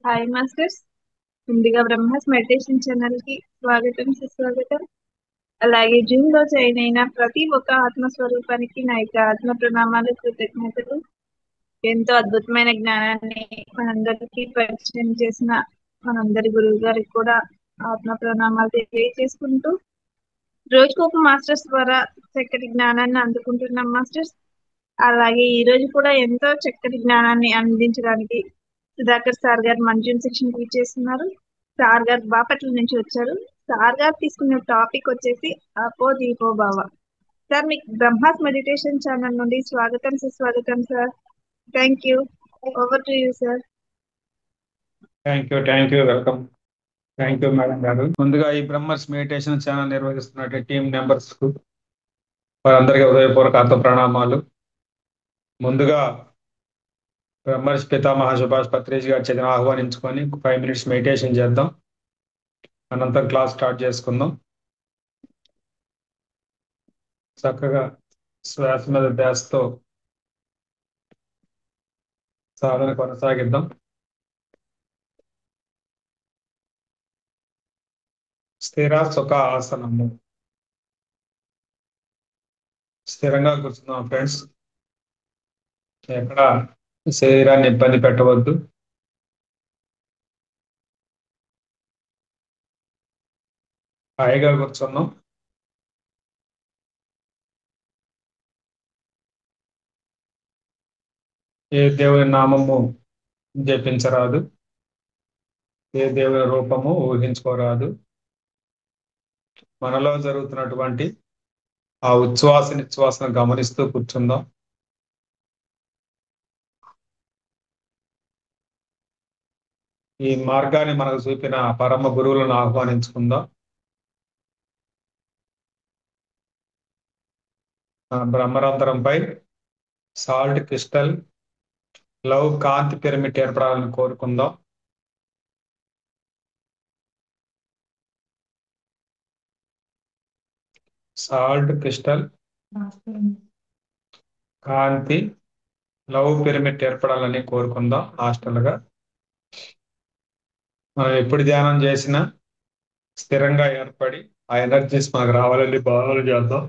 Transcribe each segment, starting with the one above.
Hi masters. ముందుగా Brahma's meditation channel కి స్వాగతం, సుస్వాగతం. అలాగే జూమ్ లో జాయిన్ అయిన ప్రతి ఒక్క ఆత్మస్వరూపానికి నా యొక్క ఆత్మ ప్రణామాలు, కృతజ్ఞతలు. ఎంతో అద్భుతమైన జ్ఞానాన్ని మనందరికీ పరిచయం చేసిన మనందరి గురువు గారికి కూడా ఆత్మ ప్రణామాలు తెలియజేసుకుంటూ, రోజుకు ఒక మాస్టర్స్ ద్వారా చక్కటి జ్ఞానాన్ని అందుకుంటున్నాం మాస్టర్స్. అలాగే ఈ రోజు కూడా ఎంతో చక్కటి జ్ఞానాన్ని అందించడానికి సుధాకర్ సార్ గారు మంజూన్ సెక్షన్ కి చేస్తున్నారు. సార్ గారు బాపట్ల నుంచి వచ్చారు. సార్ గారు తీసుకున్న టాపిక్ వచ్చేసి అపో దీపో భవ. సార్, మీకు బ్రహ్మాస్ మెడిటేషన్ ఛానల్ నుండి స్వాగతం, సుస్వాగతం sir. Thank you. Over to you sir. Thank you welcome. Thank you madam గారు. ముందుగా ఈ బ్రహ్మర్స్ మెడిటేషన్ ఛానల్ నిర్వహిస్తున్న టీం మెంబర్స్ కు వారందరికీ హృదయపూర్వక ఆత్మ ప్రణామాలు. ముందుగా బ్రహ్మర్షి పితామహ సుభాష్ పత్రిజీ గారు చదివిన ఆహ్వానించుకొని 5 minutes మెడిటేషన్ చేద్దాం. అనంతరం క్లాస్ స్టార్ట్ చేసుకుందాం. చక్కగా శ్వాస మీద ధ్యాసతో సాధన కొనసాగిద్దాం. స్థిర సుఖ ఆసనము. స్థిరంగా కూర్చున్నాం ఫ్రెండ్స్. ఎక్కడ శరీరాన్ని ఇబ్బంది పెట్టవద్దు. హాయిగా కూర్చున్నాం. ఏ దేవుని నామము జపించరాదు, ఏ దేవుని రూపము ఊహించుకోరాదు. మనలో జరుగుతున్నటువంటి ఆ ఉచ్ఛ్వాస నిశ్వాసను గమనిస్తూ కూర్చుందాం. ఈ మార్గాన్ని మనకు చూపిన పరమ గురువులను ఆహ్వానించుకుందాం. బ్రహ్మరంధ్రంపై సాల్ట్ క్రిస్టల్ లవ్ కాంతి పిరమిడ్ ఏర్పడాలని కోరుకుందాం. సాల్ట్ క్రిస్టల్ కాంతి లవ్ పిరమిడ్ ఏర్పడాలని కోరుకుందాం. హాస్టల్గా మనం ఎప్పుడు ధ్యానం చేసినా స్థిరంగా ఏర్పడి ఆ ఎనర్జీస్ మనకు రావాలని భావన చేద్దాం.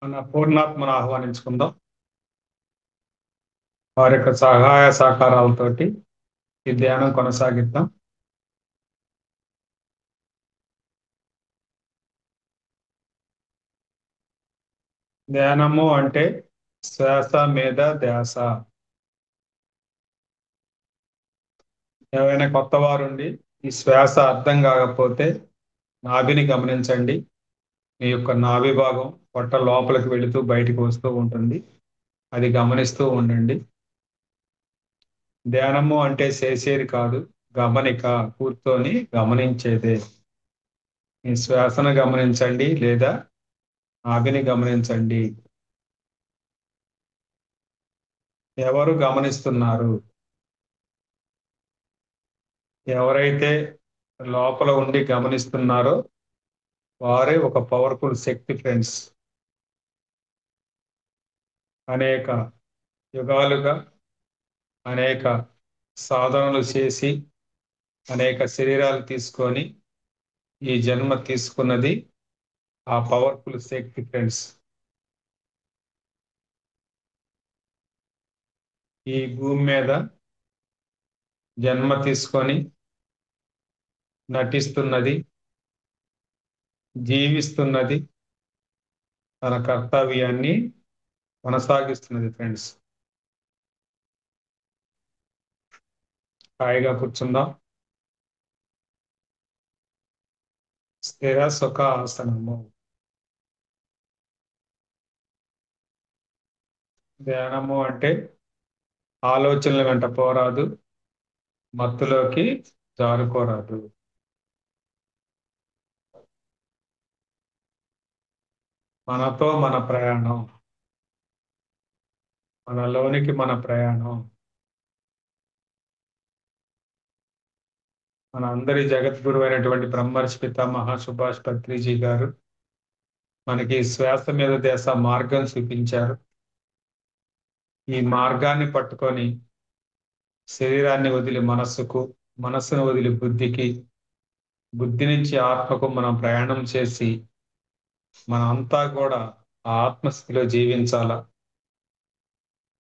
మన పూర్ణాత్మను ఆహ్వానించుకుందాం. వారి యొక్క సహాయ సహకారాలతోటి ఈ ధ్యానం కొనసాగిద్దాం. ధ్యానము అంటే శ్వాస మీద ధ్యాస. ఎవరైనా కొత్త వారుండి ఈ శ్వాస అర్థం కాకపోతే నాభిని గమనించండి. మీ యొక్క నాభి భాగం పొట్ట లోపలికి వెళుతూ బయటికి వస్తూ ఉంటుంది. అది గమనిస్తూ ఉండండి. ధ్యానము అంటే చేసేది కాదు, గమనిక, కూర్చొని గమనించేదే. ఈ శ్వాసను గమనించండి లేదా నాభిని గమనించండి. ఎవరు గమనిస్తున్నారు? ఎవరైతే లోపల ఉండి గమనిస్తున్నారో వారే ఒక పవర్ఫుల్ శక్తి ఫ్రెండ్స్. అనేక యుగాలుగా అనేక సాధనలు చేసి అనేక శరీరాలు తీసుకొని ఈ జన్మ తీసుకున్నది ఆ పవర్ఫుల్ శక్తి ఫ్రెండ్స్. ఈ భూమి మీద జన్మ తీసుకొని నటిస్తున్నది, జీవిస్తున్నది, తన కర్తవ్యాన్ని కొనసాగిస్తున్నది ఫ్రెండ్స్. హాయిగా కూర్చుందాం. స్థిర సుఖ ఆసనము. ధ్యానము అంటే ఆలోచనల వెంట పోరాదు, మత్తులోకి జారుకోరాదు. మనతో మన ప్రయాణం, మనలోనికి మన ప్రయాణం. మన అందరి జగద్గురు అయినటువంటి బ్రహ్మర్షి పితామహ సుభాష్ పత్రిజీ గారు మనకి శ్వాస మీద ధ్యాస మార్గం చూపించారు. ఈ మార్గాన్ని పట్టుకొని శరీరాన్ని వదిలి మనస్సుకు, మనస్సును వదిలి బుద్ధికి, బుద్ధి నుంచి ఆత్మకు మనం ప్రయాణం చేసి మనం అంతా కూడా ఆ ఆత్మస్థితిలో జీవించాల.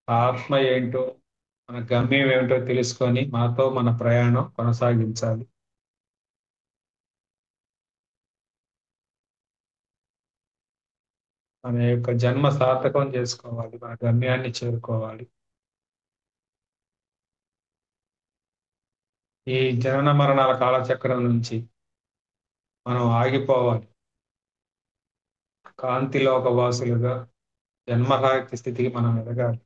ఆ ఆత్మ ఏంటో, మన గమ్యం ఏమిటో తెలుసుకొని మనతో మన ప్రయాణం కొనసాగించాలి. మన యొక్క జన్మ సార్థకం చేసుకోవాలి, మన గమ్యాన్ని చేరుకోవాలి. ఈ జనన మరణాల కాలచక్రం నుంచి మనం ఆగిపోవాలి. కాంతిలోక వాసులుగా జన్మరాహిత్య స్థితికి మనం ఎదగాలి.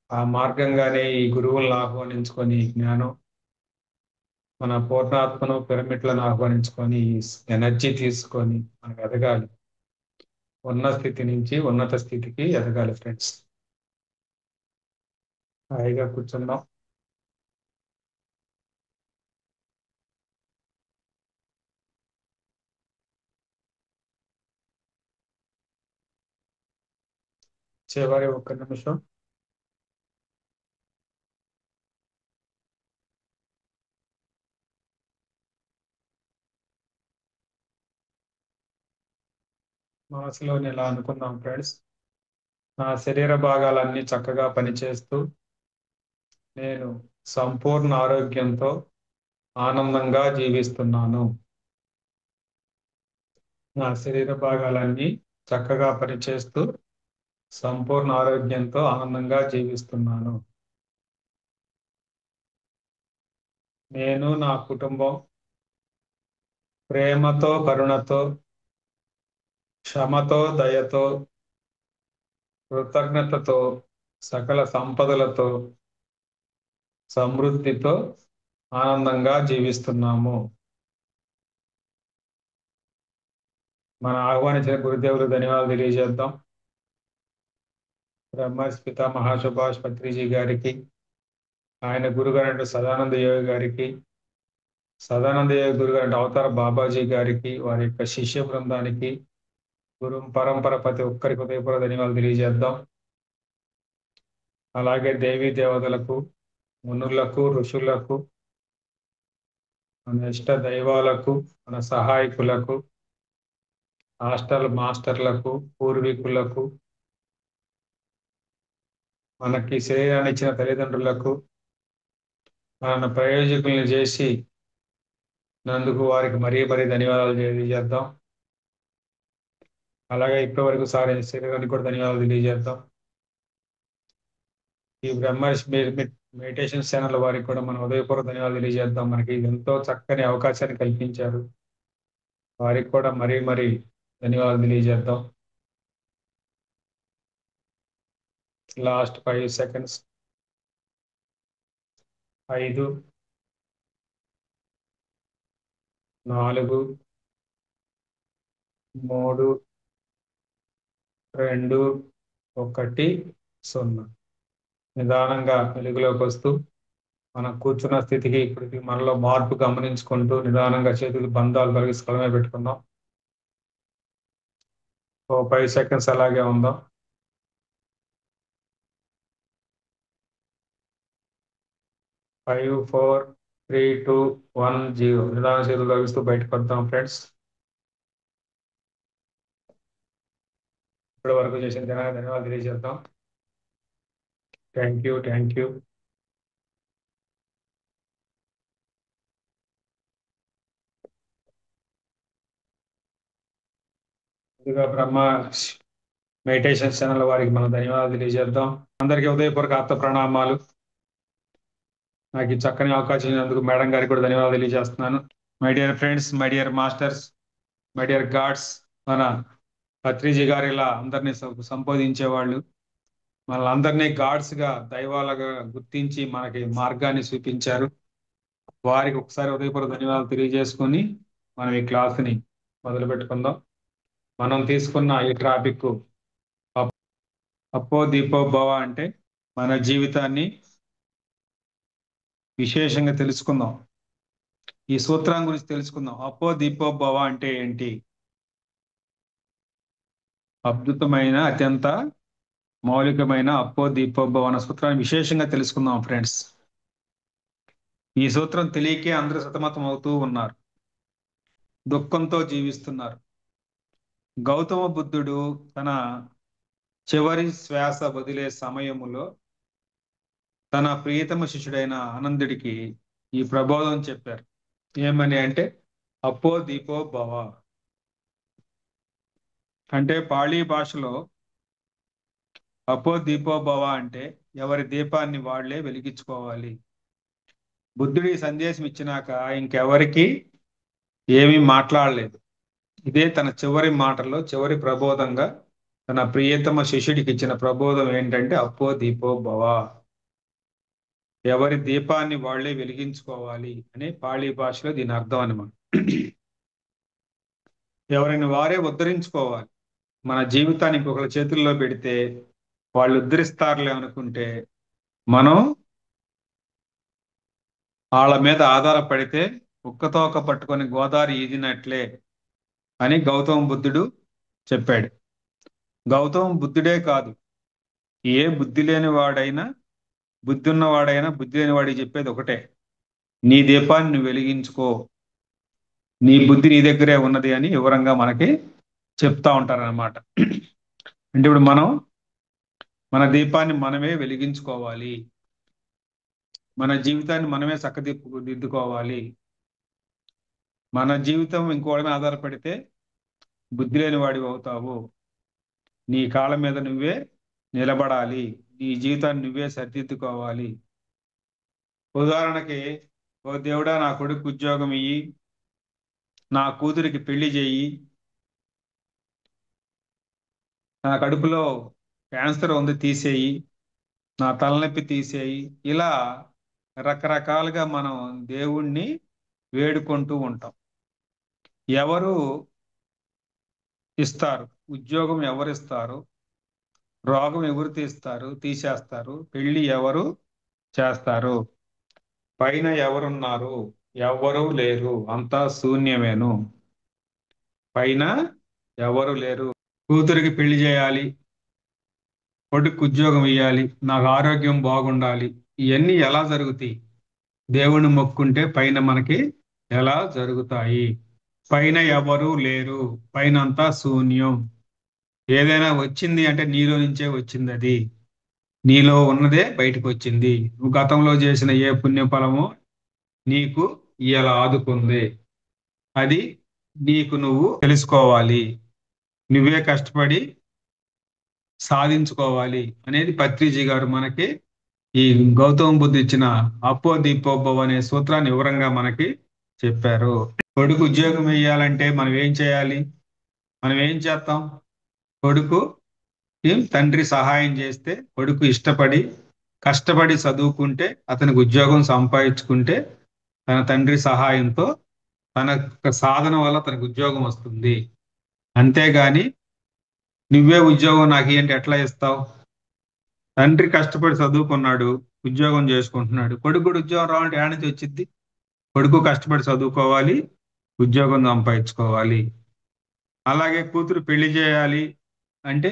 ఆ మార్గంగానే ఈ గురువులను ఆహ్వానించుకొని ఈ జ్ఞానం, మన పూర్ణాత్మను పిరమిడ్లను ఆహ్వానించుకొని ఈ ఎనర్జీ తీసుకొని మనం ఎదగాలి. ఉన్న స్థితి నుంచి ఉన్నత స్థితికి ఎదగాలి ఫ్రెండ్స్. హాయిగా కూర్చుందాం. చివరి ఒక్క నిమిషం. మనసులోని ఇలా అనుకుందాం ఫ్రెండ్స్. నా శరీర భాగాలన్నీ చక్కగా పనిచేస్తూ నేను సంపూర్ణ ఆరోగ్యంతో ఆనందంగా జీవిస్తున్నాను. నా శరీర భాగాలన్నీ చక్కగా పనిచేస్తూ సంపూర్ణ ఆరోగ్యంతో ఆనందంగా జీవిస్తున్నాను. నేను నా కుటుంబం ప్రేమతో, కరుణతో, క్షమతో, దయతో, కృతజ్ఞతతో, సకల సంపదలతో, సమృద్ధితో ఆనందంగా జీవిస్తున్నాము. మన ఆహ్వానించిన గురుదేవులు ధన్యవాదాలు తెలియజేద్దాం. బ్రహ్మర్షి పితామహ సుభాష్ పత్రిజీ గారికి, ఆయన గురుగారు సదానంద యోగి గారికి, సదానంద యోగి గురుగారు అవతార బాబాజీ గారికి, వారి యొక్క శిష్య బృందానికి, గురు పరంపర ప్రతి ఒక్కరికి హృదయపూర్వక ధన్యవాదాలు తెలియజేద్దాం. అలాగే దేవీ దేవతలకు, మునులకు, ఋషులకు, మన ఇష్ట దైవాలకు, మన సహాయకులకు, హాస్టల్ మాస్టర్లకు, పూర్వీకులకు, మనకి శరీరాన్ని ఇచ్చిన తల్లిదండ్రులకు, మన ప్రయోజకుల్ని చేసి నందుకు వారికి మరీ ధన్యవాదాలు తెలియజేద్దాం. అలాగే ఇప్పటి వరకు సాధించిన శరీరానికి కూడా ధన్యవాదాలు తెలియజేద్దాం. ఈ బ్రహ్మర్షి మెడిటేషన్ ఛానల్ వారికి కూడా మనం హృదయపూర్వక ధన్యవాదాలు తెలియజేద్దాం. మనకి ఎంతో చక్కని అవకాశాన్ని కల్పించారు. వారికి కూడా మరీ ధన్యవాదాలు తెలియజేద్దాం. Last 5 seconds. 5, 4, 3, 2, 1, 0. నిదానంగా వెలుగులోకి వస్తూ మనం కూర్చున్న స్థితికి ఇప్పటికి మనలో మార్పు గమనించుకుంటూ నిదానంగా చేతులు బంధాలు కలిగి స్థలమే పెట్టుకుందాం. ఓ 5 సెకండ్స్ అలాగే ఉందాం. 5, 4, 3, 2, 1, 0. నిదాన చేతులు తగ్గిస్తూ బయటకు వద్దాం ఫ్రెండ్స్. ఇప్పటి వరకు చేసిన ధన్యవాదాలు తెలియజేద్దాం. Thank you. ముందుగా బ్రహ్మ మెడిటేషన్ ఛానల్ వారికి మనం ధన్యవాదాలు తెలియజేద్దాం. అందరికీ ఉదయపూర్వక ఆత్మ ప్రణామాలు. నాకు ఈ చక్కని అవకాశం ఇచ్చినందుకు మేడం గారికి కూడా ధన్యవాదాలు తెలియజేస్తున్నాను. My dear friends, my dear masters, my dear God's, మన పత్రిజీ గారు ఇలా అందరినీ సంబోధించేవాళ్ళు. మనల్ని గాడ్స్ గా, దైవాలుగా గుర్తించి మనకి మార్గాన్ని చూపించారు. వారికి ఒకసారి ఉదయపూర్వక ధన్యవాదాలు తెలియజేసుకొని మనం ఈ క్లాస్ని మొదలు పెట్టుకుందాం. మనం తీసుకున్న ఈ టాపిక్ అప్పో దీపో భవ అంటే మన జీవితాన్ని విశేషంగా తెలుసుకుందాం. ఈ సూత్రం గురించి తెలుసుకుందాం. అప్పో దీపో భవ అంటే ఏంటి? అద్భుతమైన అత్యంత మౌలికమైన అప్పో దీపోభవ అన్న సూత్రాన్ని విశేషంగా తెలుసుకుందాం ఫ్రెండ్స్. ఈ సూత్రం తెలియకే అందరూ సతమతం అవుతూ ఉన్నారు, దుఃఖంతో జీవిస్తున్నారు. గౌతమ బుద్ధుడు తన చివరి శ్వాస వదిలే సమయములో తన ప్రియతమ శిష్యుడైన ఆనందుడికి ఈ ప్రబోధం చెప్పారు. ఏమని అంటే, అప్పో దీపో భవ. అంటే పాళీ భాషలో అపో దీపో భవ అంటే ఎవరి దీపాన్ని వాళ్లే వెలిగించుకోవాలి. బుద్ధుడి సందేశం ఇచ్చినాక ఇంకెవరికి ఏమీ మాట్లాడలేదు. ఇదే తన చివరి మాటల్లో చివరి ప్రబోధంగా తన ప్రియతమ శిష్యుడికి ఇచ్చిన ప్రబోధం ఏంటంటే, అప్పో దీపో భవ, ఎవరి దీపాన్ని వాళ్లే వెలిగించుకోవాలి అనే పాళీ భాషలో దీని అర్థం అనమాట. ఎవరిని వారే ఉద్ధరించుకోవాలి. మన జీవితాన్ని ఇంకొకరి చేతుల్లో పెడితే వాళ్ళు ఉద్ధరిస్తారులే అనుకుంటే మనం వాళ్ళ మీద ఆధారపడితే ఉక్కతోక పట్టుకొని గోదావరి ఈదినట్లే అని గౌతమ బుద్ధుడు చెప్పాడు. గౌతమ బుద్ధుడే కాదు, ఏ బుద్ధి లేని వాడైనా బుద్ధి ఉన్నవాడైనా బుద్ధి లేని వాడికి చెప్పేది ఒకటే, నీ దీపాన్ని నువ్వు వెలిగించుకో, నీ బుద్ధి నీ దగ్గరే ఉన్నది అని వివరంగా మనకి చెప్తా ఉంటారన్నమాట. అంటే ఇప్పుడు మనం మన దీపాన్ని మనమే వెలిగించుకోవాలి, మన జీవితాన్ని మనమే దిద్దుకోవాలి. మన జీవితం ఇంకోటి మీద ఆధారపడితే బుద్ధి లేని వాడివి అవుతావు. నీ కాళ్ళ మీద నువ్వే నిలబడాలి, నీ జీవితాన్ని నువ్వే సరిదిద్దుకోవాలి. ఉదాహరణకి, ఓ దేవుడా నా కొడుకు ఉద్యోగం ఇయ్యి, నా కూతురికి పెళ్లి చేయి, నా కడుపులో క్యాన్సర్ ఉంది తీసేయి, నా తలనొప్పి తీసేయి, ఇలా రకరకాలుగా మనం దేవుణ్ణి వేడుకుంటూ ఉంటాం. ఎవరు ఇస్తారు ఉద్యోగం, ఎవరు ఇస్తారు, రోగం ఎవరు తీసేస్తారు, పెళ్లి ఎవరు చేస్తారు, పైన ఎవరున్నారు, ఎవ్వరూ లేరు, అంతా శూన్యమేను, పైన ఎవరు లేరు. కూతురికి పెళ్లి చేయాలి, కొడుకు ఉద్యోగం ఇవ్వాలి, నాకు ఆరోగ్యం బాగుండాలి, ఇవన్నీ ఎలా జరుగుతాయి? దేవుని మొక్కుంటే పైన మనకి ఎలా జరుగుతాయి? పైన ఎవరు లేరు, పైన అంతా శూన్యం. ఏదైనా వచ్చింది అంటే నీలో నుంచే వచ్చింది, అది నీలో ఉన్నదే బయటకు వచ్చింది. నువ్వు గతంలో చేసిన ఏ పుణ్యఫలమో నీకు ఇలా ఆదుకుంది, అది నీకు నువ్వు తెలుసుకోవాలి, నువ్వే కష్టపడి సాధించుకోవాలి అనేది పత్రిజీ గారు మనకి ఈ గౌతమ బుద్ధు ఇచ్చిన అప్పో దీపోభవ అనే సూత్రాన్ని వివరంగా మనకి చెప్పారు. కొడుకు ఉద్యోగం వేయాలంటే మనం ఏం చేయాలి? మనం ఏం చేస్తాం? కొడుకు తండ్రి సహాయం చేస్తే, కొడుకు ఇష్టపడి కష్టపడి చదువుకుంటే, అతనికి ఉద్యోగం సంపాదించుకుంటే తన తండ్రి సహాయంతో తన సాధన వల్ల తనకు ఉద్యోగం వస్తుంది. అంతేగాని నువ్వే ఉద్యోగం నాకు ఏంటి ఎట్లా ఇస్తావు? తండ్రి కష్టపడి చదువుకున్నాడు, ఉద్యోగం చేసుకుంటున్నాడు, కొడుకు కూడా ఉద్యోగం రావాలంటే ఏడ నుంచి వచ్చింది? కొడుకు కష్టపడి చదువుకోవాలి, ఉద్యోగం సంపాదించుకోవాలి. అలాగే కూతురు పెళ్లి చేయాలి అంటే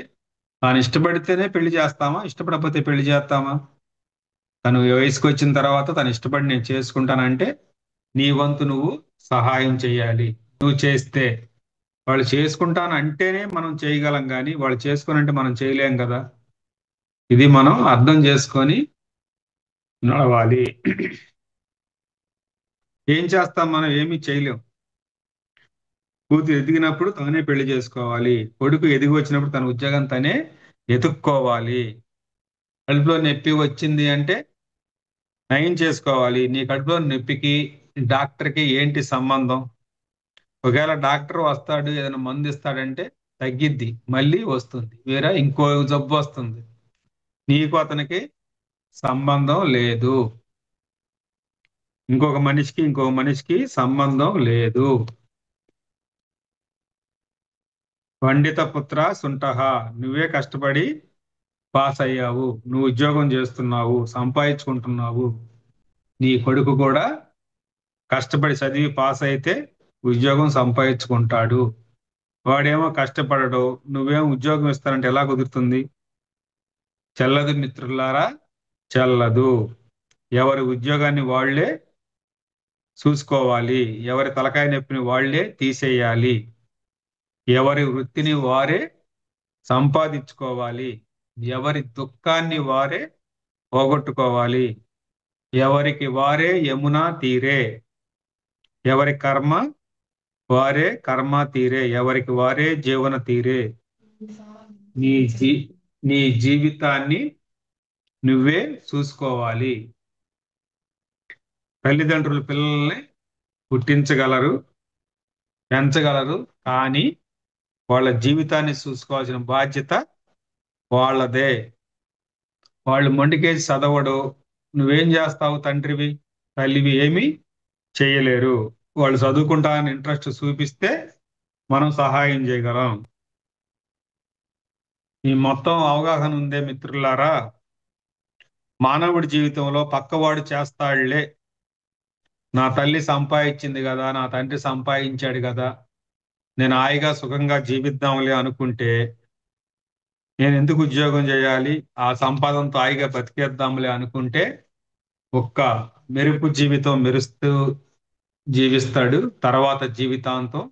తాను ఇష్టపడితేనే పెళ్లి చేస్తామా, ఇష్టపడకపోతే పెళ్లి చేస్తామా? తను వయసుకు వచ్చిన తర్వాత తను ఇష్టపడి నేను చేసుకుంటానంటే నీ వంతు నువ్వు సహాయం చేయాలి. నువ్వు చేస్తే, వాళ్ళు చేసుకుంటాను అంటేనే మనం చేయగలం, కానీ వాళ్ళు చేసుకునంటే మనం చేయలేం కదా. ఇది మనం అర్థం చేసుకొని నడవాలి. ఏం చేస్తాం? మనం ఏమీ చేయలేం. కూతురు ఎదిగినప్పుడు తానే పెళ్లి చేసుకోవాలి, కొడుకు ఎదిగి వచ్చినప్పుడు తన ఉద్యోగం తనే ఎతుక్కోవాలి. కడుపులో నొప్పి వచ్చింది అంటే నయం చేసుకోవాలి. నీ కడుపులో నొప్పికి డాక్టర్కి ఏంటి సంబంధం? ఒకవేళ డాక్టర్ వస్తాడు ఏదైనా మందు ఇస్తాడంటే తగ్గిద్ది, మళ్ళీ వస్తుంది, వేరే ఇంకో జబ్బు వస్తుంది. నీకు అతనికి సంబంధం లేదు, ఇంకొక మనిషికి సంబంధం లేదు. పండిత పుత్ర సుంటహ, నువ్వే కష్టపడి పాస్ అయ్యావు, నువ్వు ఉద్యోగం చేస్తున్నావు, సంపాదించుకుంటున్నావు. నీ కొడుకు కూడా కష్టపడి చదివి పాస్ అయితే ఉద్యోగం సంపాదించుకుంటాడు. వాడేమో కష్టపడడు, నువ్వేమో ఉద్యోగం ఇస్తానంటే ఎలా కుదురుతుంది? చెల్లదు మిత్రులారా, చెల్లదు. ఎవరి ఉద్యోగాన్ని వాళ్ళే చూసుకోవాలి, ఎవరి తలకాయ నొప్పిని వాళ్ళే తీసేయాలి, ఎవరి వృత్తిని వారే సంపాదించుకోవాలి, ఎవరి దుఃఖాన్ని వారే పోగొట్టుకోవాలి, ఎవరికి వారే యమునా తీరే, ఎవరి కర్మ వారే కర్మ తీరే, ఎవరికి వారే జీవన తీరే. నీ జీ నీ జీవితాన్ని నువ్వే చూసుకోవాలి. తల్లిదండ్రులు పిల్లల్ని పుట్టించగలరు, పెంచగలరు, కానీ వాళ్ళ జీవితాన్ని చూసుకోవాల్సిన బాధ్యత వాళ్ళదే. వాళ్ళు మొండికేసి చదవడు, నువ్వేం చేస్తావు తండ్రివి తల్లివి ఏమీ చేయలేరు. వాళ్ళు చదువుకుంటా అని ఇంట్రెస్ట్ చూపిస్తే మనం సహాయం చేయగలం. ఈ మొత్తం అవగాహన ఉందే మిత్రులారా? మానవుడి జీవితంలో పక్కవాడు చేస్తాడులే, నా తల్లి సంపాదించింది కదా, నా తండ్రి సంపాదించాడు కదా, నేను హాయిగా సుఖంగా జీవిద్దాంలే అనుకుంటే, నేను ఎందుకు ఉద్యోగం చేయాలి, ఆ సంపాదనతో హాయిగా బతికేద్దాంలే అనుకుంటే ఒక్క మెరుపు జీవితం మెరుస్తూ జీవిస్తాడు. తర్వాత జీవితాంతం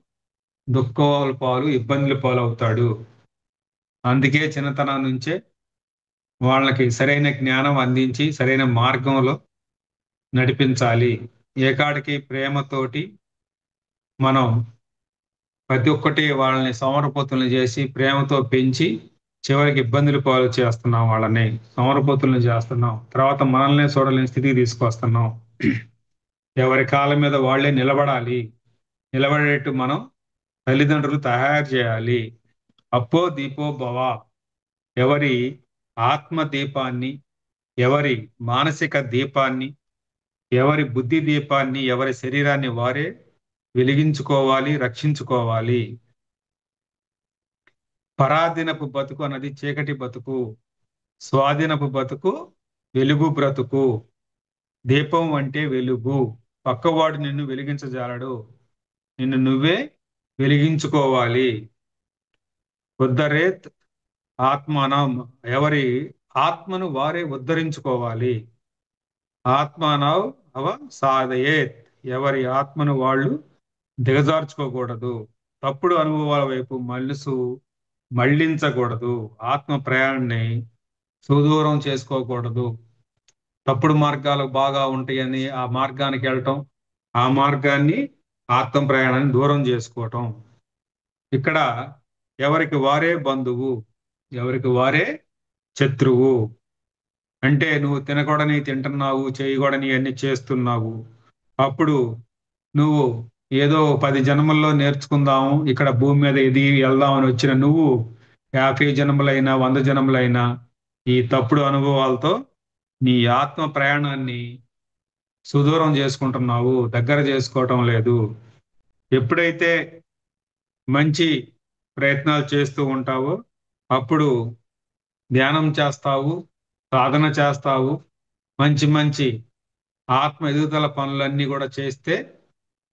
దుఃఖాల పాలు, ఇబ్బందుల పాలు అవుతాడు. అందుకే చిన్నతనం నుంచే వాళ్ళకి సరైన జ్ఞానం అందించి సరైన మార్గంలో నడిపించాలి. ఏకాడికి ప్రేమతోటి మనం ప్రతి ఒక్కటి వాళ్ళని సోమరపోతుల్ని చేసి ప్రేమతో పెంచి చివరికి ఇబ్బందులు పాలు చేస్తున్నాం, వాళ్ళని సోమరపోతుల్ని చేస్తున్నాం, తర్వాత మనల్ని చూడలేని స్థితికి తీసుకొస్తున్నాం. ఎవరి కాళ్ళ మీద వాళ్ళే నిలబడాలి, నిలబడేట్టు మనం తల్లిదండ్రులు తయారు చేయాలి. అప్పో దీపో భవ, ఎవరి ఆత్మ దీపాన్ని, ఎవరి మానసిక దీపాన్ని, ఎవరి బుద్ధి దీపాన్ని, ఎవరి శరీరాన్ని వారే వెలిగించుకోవాలి, రక్షించుకోవాలి. పరాధీనపు బతుకు అన్నది చీకటి బతుకు, స్వాధీనపు బతుకు వెలుగు బ్రతుకు. దీపం అంటే వెలుగు, పక్కవాడు నిన్ను వెలిగించజాలడు, నిన్ను నువ్వే వెలిగించుకోవాలి. ఉద్ధరేత్ ఆత్మానం, ఎవరి ఆత్మను వారే ఉద్ధరించుకోవాలి. ఆత్మానవ్ అవ సాధయేత్, ఎవరి ఆత్మను వాళ్ళు దిగజార్చుకోకూడదు, తప్పుడు అనుభవాల వైపు మళ్ళించకూడదు, ఆత్మ ప్రయాణాన్ని సుదూరం చేసుకోకూడదు. తప్పుడు మార్గాలు బాగా ఉంటాయని ఆ మార్గానికి వెళ్ళటం, ఆ మార్గాన్ని ఆత్మ ప్రయాణాన్ని దూరం చేసుకోవటం. ఇక్కడ ఎవరికి వారే బంధువు, ఎవరికి వారే శత్రువు. అంటే నువ్వు తినకూడని తింటున్నావు, చేయకూడని అన్ని చేస్తున్నావు. అప్పుడు నువ్వు ఏదో 10 జన్మల్లో నేర్చుకుందాము, ఇక్కడ భూమి మీద ఎదిగి వెళ్దామని వచ్చిన నువ్వు 50 జన్మలైనా 100 జన్మలైనా ఈ తప్పుడు అనుభవాలతో నీ ఆత్మ ప్రయాణాన్ని సుదూరం చేసుకుంటున్నావు, దగ్గర చేసుకోవటం లేదు. ఎప్పుడైతే మంచి ప్రయత్నాలు చేస్తూ ఉంటావో అప్పుడు ధ్యానం చేస్తావు, సాధన చేస్తావు, మంచి మంచి ఆత్మ ఎదుగుదల పనులన్నీ కూడా చేస్తే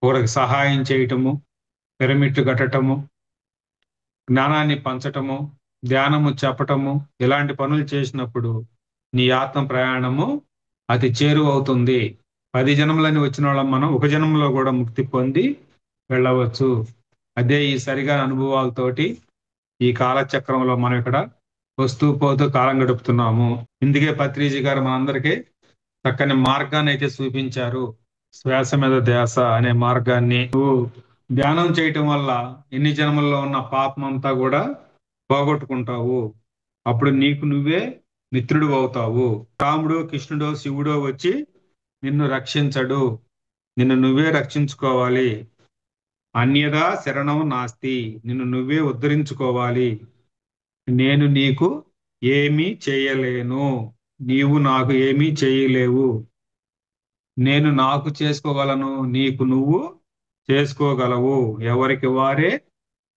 ఒకరికి సహాయం చేయటము, పిరమిడ్లు కట్టటము, జ్ఞానాన్ని పంచటము, ధ్యానము చెప్పటము, ఇలాంటి పనులు చేసినప్పుడు నీ ఆత్మ ప్రయాణము అతి చేరువవుతుంది. 10 జన్మలని వచ్చిన వాళ్ళం మనం ఒక జన్మలో కూడా ముక్తి పొంది వెళ్ళవచ్చు. అదే ఈ సరిగా అనుభవాలతోటి ఈ కాలచక్రంలో మనం ఇక్కడ వస్తూ పోతూ కాలం గడుపుతున్నాము. ఇందుకే పత్రిజీ గారు మనందరికీ చక్కని మార్గాన్ని అయితే చూపించారు. శ్వాస మీద ధ్యాస అనే మార్గాన్ని నువ్వు ధ్యానం చేయటం వల్ల ఎన్ని జన్మల్లో ఉన్న పాపం అంతా కూడా పోగొట్టుకుంటావు. అప్పుడు నీకు నువ్వే మిత్రుడు అవుతావు. రాముడు, కృష్ణుడో, శివుడో వచ్చి నిన్ను రక్షించడు, నిన్ను నువ్వే రక్షించుకోవాలి. అన్యదా శరణం నాస్తి, నిన్ను నువ్వే ఉద్ధరించుకోవాలి. నేను నీకు ఏమీ చేయలేను, నీవు నాకు ఏమీ చేయలేవు. నేను నాకు చేసుకోగలను, నీకు నువ్వు చేసుకోగలవు. ఎవరికి వారే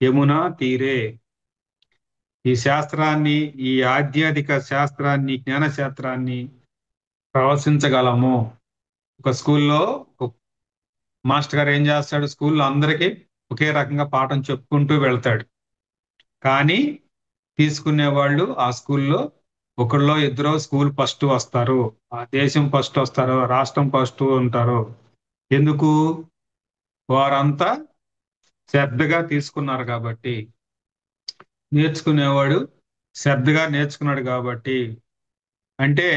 యమునా తీరే. ఈ శాస్త్రాన్ని, ఈ ఆధ్యాత్మిక శాస్త్రాన్ని, జ్ఞాన శాస్త్రాన్ని ప్రవశించగలము. ఒక స్కూల్లో మాస్టర్ గారు ఏం చేస్తాడు, స్కూల్లో అందరికీ ఒకే రకంగా పాఠం చెప్పుకుంటూ వెళ్తాడు. కానీ తీసుకునే వాళ్ళు ఆ స్కూల్లో ఒకళ్ళో ఇద్దరో స్కూల్ ఫస్ట్ వస్తారు, ఆ దేశం ఫస్ట్ వస్తారు, రాష్ట్రం ఫస్ట్ ఉంటారు. ఎందుకు? వారంతా శ్రద్ధగా తీసుకున్నారు కాబట్టి, నేర్చుకునేవాడు శ్రద్ధగా నేర్చుకున్నాడు కాబట్టి. అంటే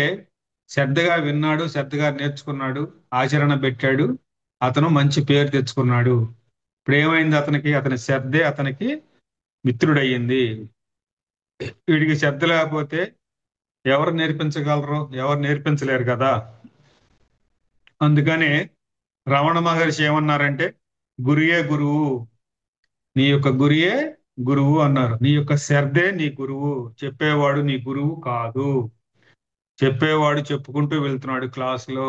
శ్రద్ధగా విన్నాడు, శ్రద్ధగా నేర్చుకున్నాడు, ఆచరణ పెట్టాడు, అతను మంచి పేరు తెచ్చుకున్నాడు. ఇప్పుడు ఏమైంది? అతని శ్రద్ధే అతనికి మిత్రుడయ్యింది. వీడికి శ్రద్ధ లేకపోతే ఎవరు నేర్పించగలరు? ఎవరు నేర్పించలేరు కదా. అందుకనే రమణ మహర్షి ఏమన్నారంటే, గురియే గురువు, నీ యొక్క గురియే గురువు అన్నారు. నీ యొక్క శ్రద్ధే నీ గురువు, చెప్పేవాడు నీ గురువు కాదు. చెప్పేవాడు చెప్పుకుంటూ వెళ్తున్నాడు క్లాసులో,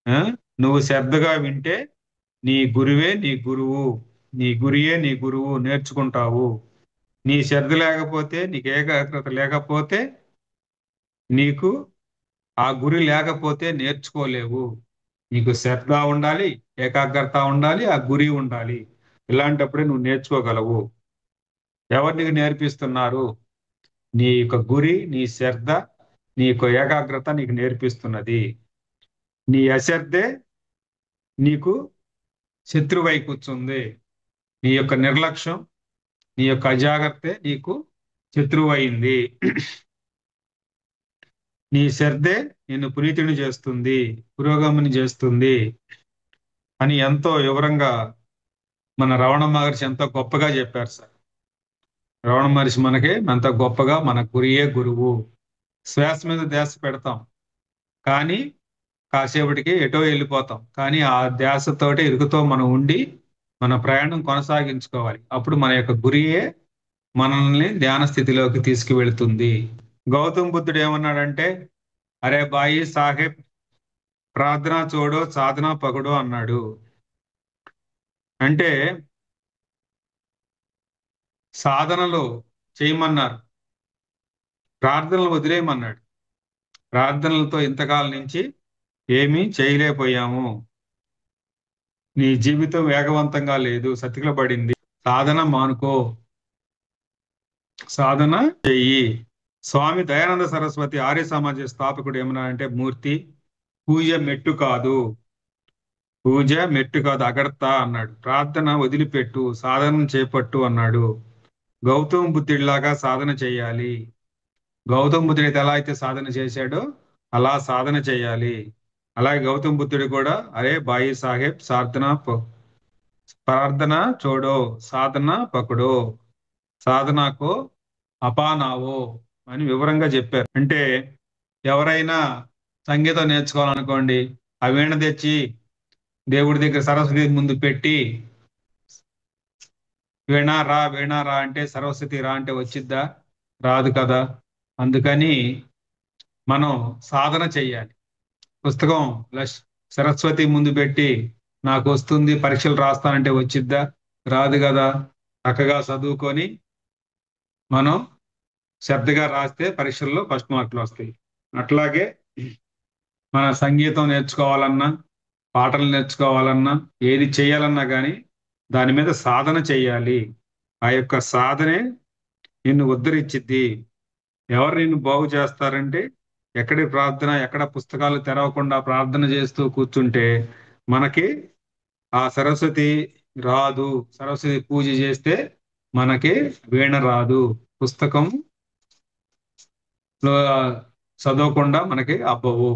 ఆ? నువ్వు శ్రద్ధగా వింటే నీ గురువే నీ గురువు, నీ గురియే నీ గురువు, నేర్చుకుంటావు. నీ శ్రద్ధ లేకపోతే, నీకు ఏకాగ్రత లేకపోతే, నీకు ఆ గురి లేకపోతే నేర్చుకోలేవు. నీకు శ్రద్ధ ఉండాలి, ఏకాగ్రత ఉండాలి, ఆ గురి ఉండాలి. ఇలాంటప్పుడే నువ్వు నేర్చుకోగలవు. ఎవరు నీకు నేర్పిస్తున్నారు? నీ యొక్క గురి, నీ శ్రద్ధ, నీ యొక్క ఏకాగ్రత నీకు నేర్పిస్తున్నది. నీ అశ్రద్ధే నీకు శత్రువై కూర్చుంది. నీ యొక్క నిర్లక్ష్యం, నీ యొక్క అజాగ్రత్తే నీకు శత్రువు అయింది. నీ శ్రద్ధే నిన్ను పునీతుని చేస్తుంది, పురోగమని చేస్తుంది అని ఎంతో వివరంగా మన రమణ మహర్షి ఎంతో గొప్పగా చెప్పారు సార్. రమణ మహర్షి మనకి ఎంత గొప్పగా, మన గురియే గురువు. శ్వాస మీద ధ్యాస పెడతాం, కానీ కాసేపటికి ఎటో వెళ్ళిపోతాం. కానీ ఆ ధ్యాసతోటి ఇరుకుతో మనం ఉండి మన ప్రయాణం కొనసాగించుకోవాలి. అప్పుడు మన యొక్క గురియే మనల్ని ధ్యాన స్థితిలోకి తీసుకువెళ్తుంది. గౌతమ్ బుద్ధుడు ఏమన్నాడంటే, అరే బాయి సాహెబ్, ప్రార్థన చూడో సాధన పకడో అన్నాడు. అంటే సాధనలు చేయమన్నారు, ప్రార్థనలు వదిలేయమన్నాడు. ప్రార్థనలతో ఇంతకాలం నుంచి ఏమీ చేయలేకపోయాము, నీ జీవితం వేగవంతంగా లేదు, సతికిల పడింది, సాధన మానుకో, సాధన చెయ్యి. స్వామి దయానంద సరస్వతి ఆర్య సమాజ స్థాపకుడు ఏమన్నా అంటే, మూర్తి పూజ మెట్టు కాదు, పూజ మెట్టు కాదు, అగడతా అన్నాడు. ప్రార్థన వదిలిపెట్టు, సాధన చేపట్టు అన్నాడు. గౌతమ బుద్ధుడిలాగా సాధన చేయాలి. గౌతమ బుద్ధుడు అయితే ఎలా అయితే సాధన చేశాడో అలా సాధన చేయాలి. అలాగే గౌతమ బుద్ధుడు కూడా, అరే బాయి సాహెబ్, ప్రార్థన చూడో సాధన పకడో, సాధనకు అపానావో అని వివరంగా చెప్పారు. అంటే ఎవరైనా సంగీతం నేర్చుకోవాలనుకోండి, ఆ వీణ తెచ్చి దేవుడి దగ్గర సరస్వతి ముందు పెట్టి, వీణ రా అంటే సరస్వతి రా అంటే వచ్చిద్దా? రాదు కదా. అందుకని మనం సాధన చెయ్యాలి. పుస్తకం సరస్వతి ముందు పెట్టి నాకు వస్తుంది, పరీక్షలు రాస్తానంటే వచ్చిద్దా? రాదు కదా. చక్కగా చదువుకొని మనం శ్రద్ధగా రాస్తే పరీక్షల్లో ఫస్ట్ మార్కులు వస్తాయి. అట్లాగే మన సంగీతం నేర్చుకోవాలన్నా, పాటలు నేర్చుకోవాలన్నా, ఏది చేయాలన్నా కానీ దాని మీద సాధన చేయాలి. ఆ యొక్క సాధనే నిన్ను ఉద్ధరించిద్ది. ఎవరు నిన్ను బాగు చేస్తారంటే, ఎక్కడి ప్రార్థన, ఎక్కడ పుస్తకాలు తెరవకుండా ప్రార్థన చేస్తూ కూర్చుంటే మనకి ఆ సరస్వతి రాదు. సరస్వతి పూజ చేస్తే మనకి వీణ రాదు. పుస్తకం చదవకుండా మనకి అబ్బవు.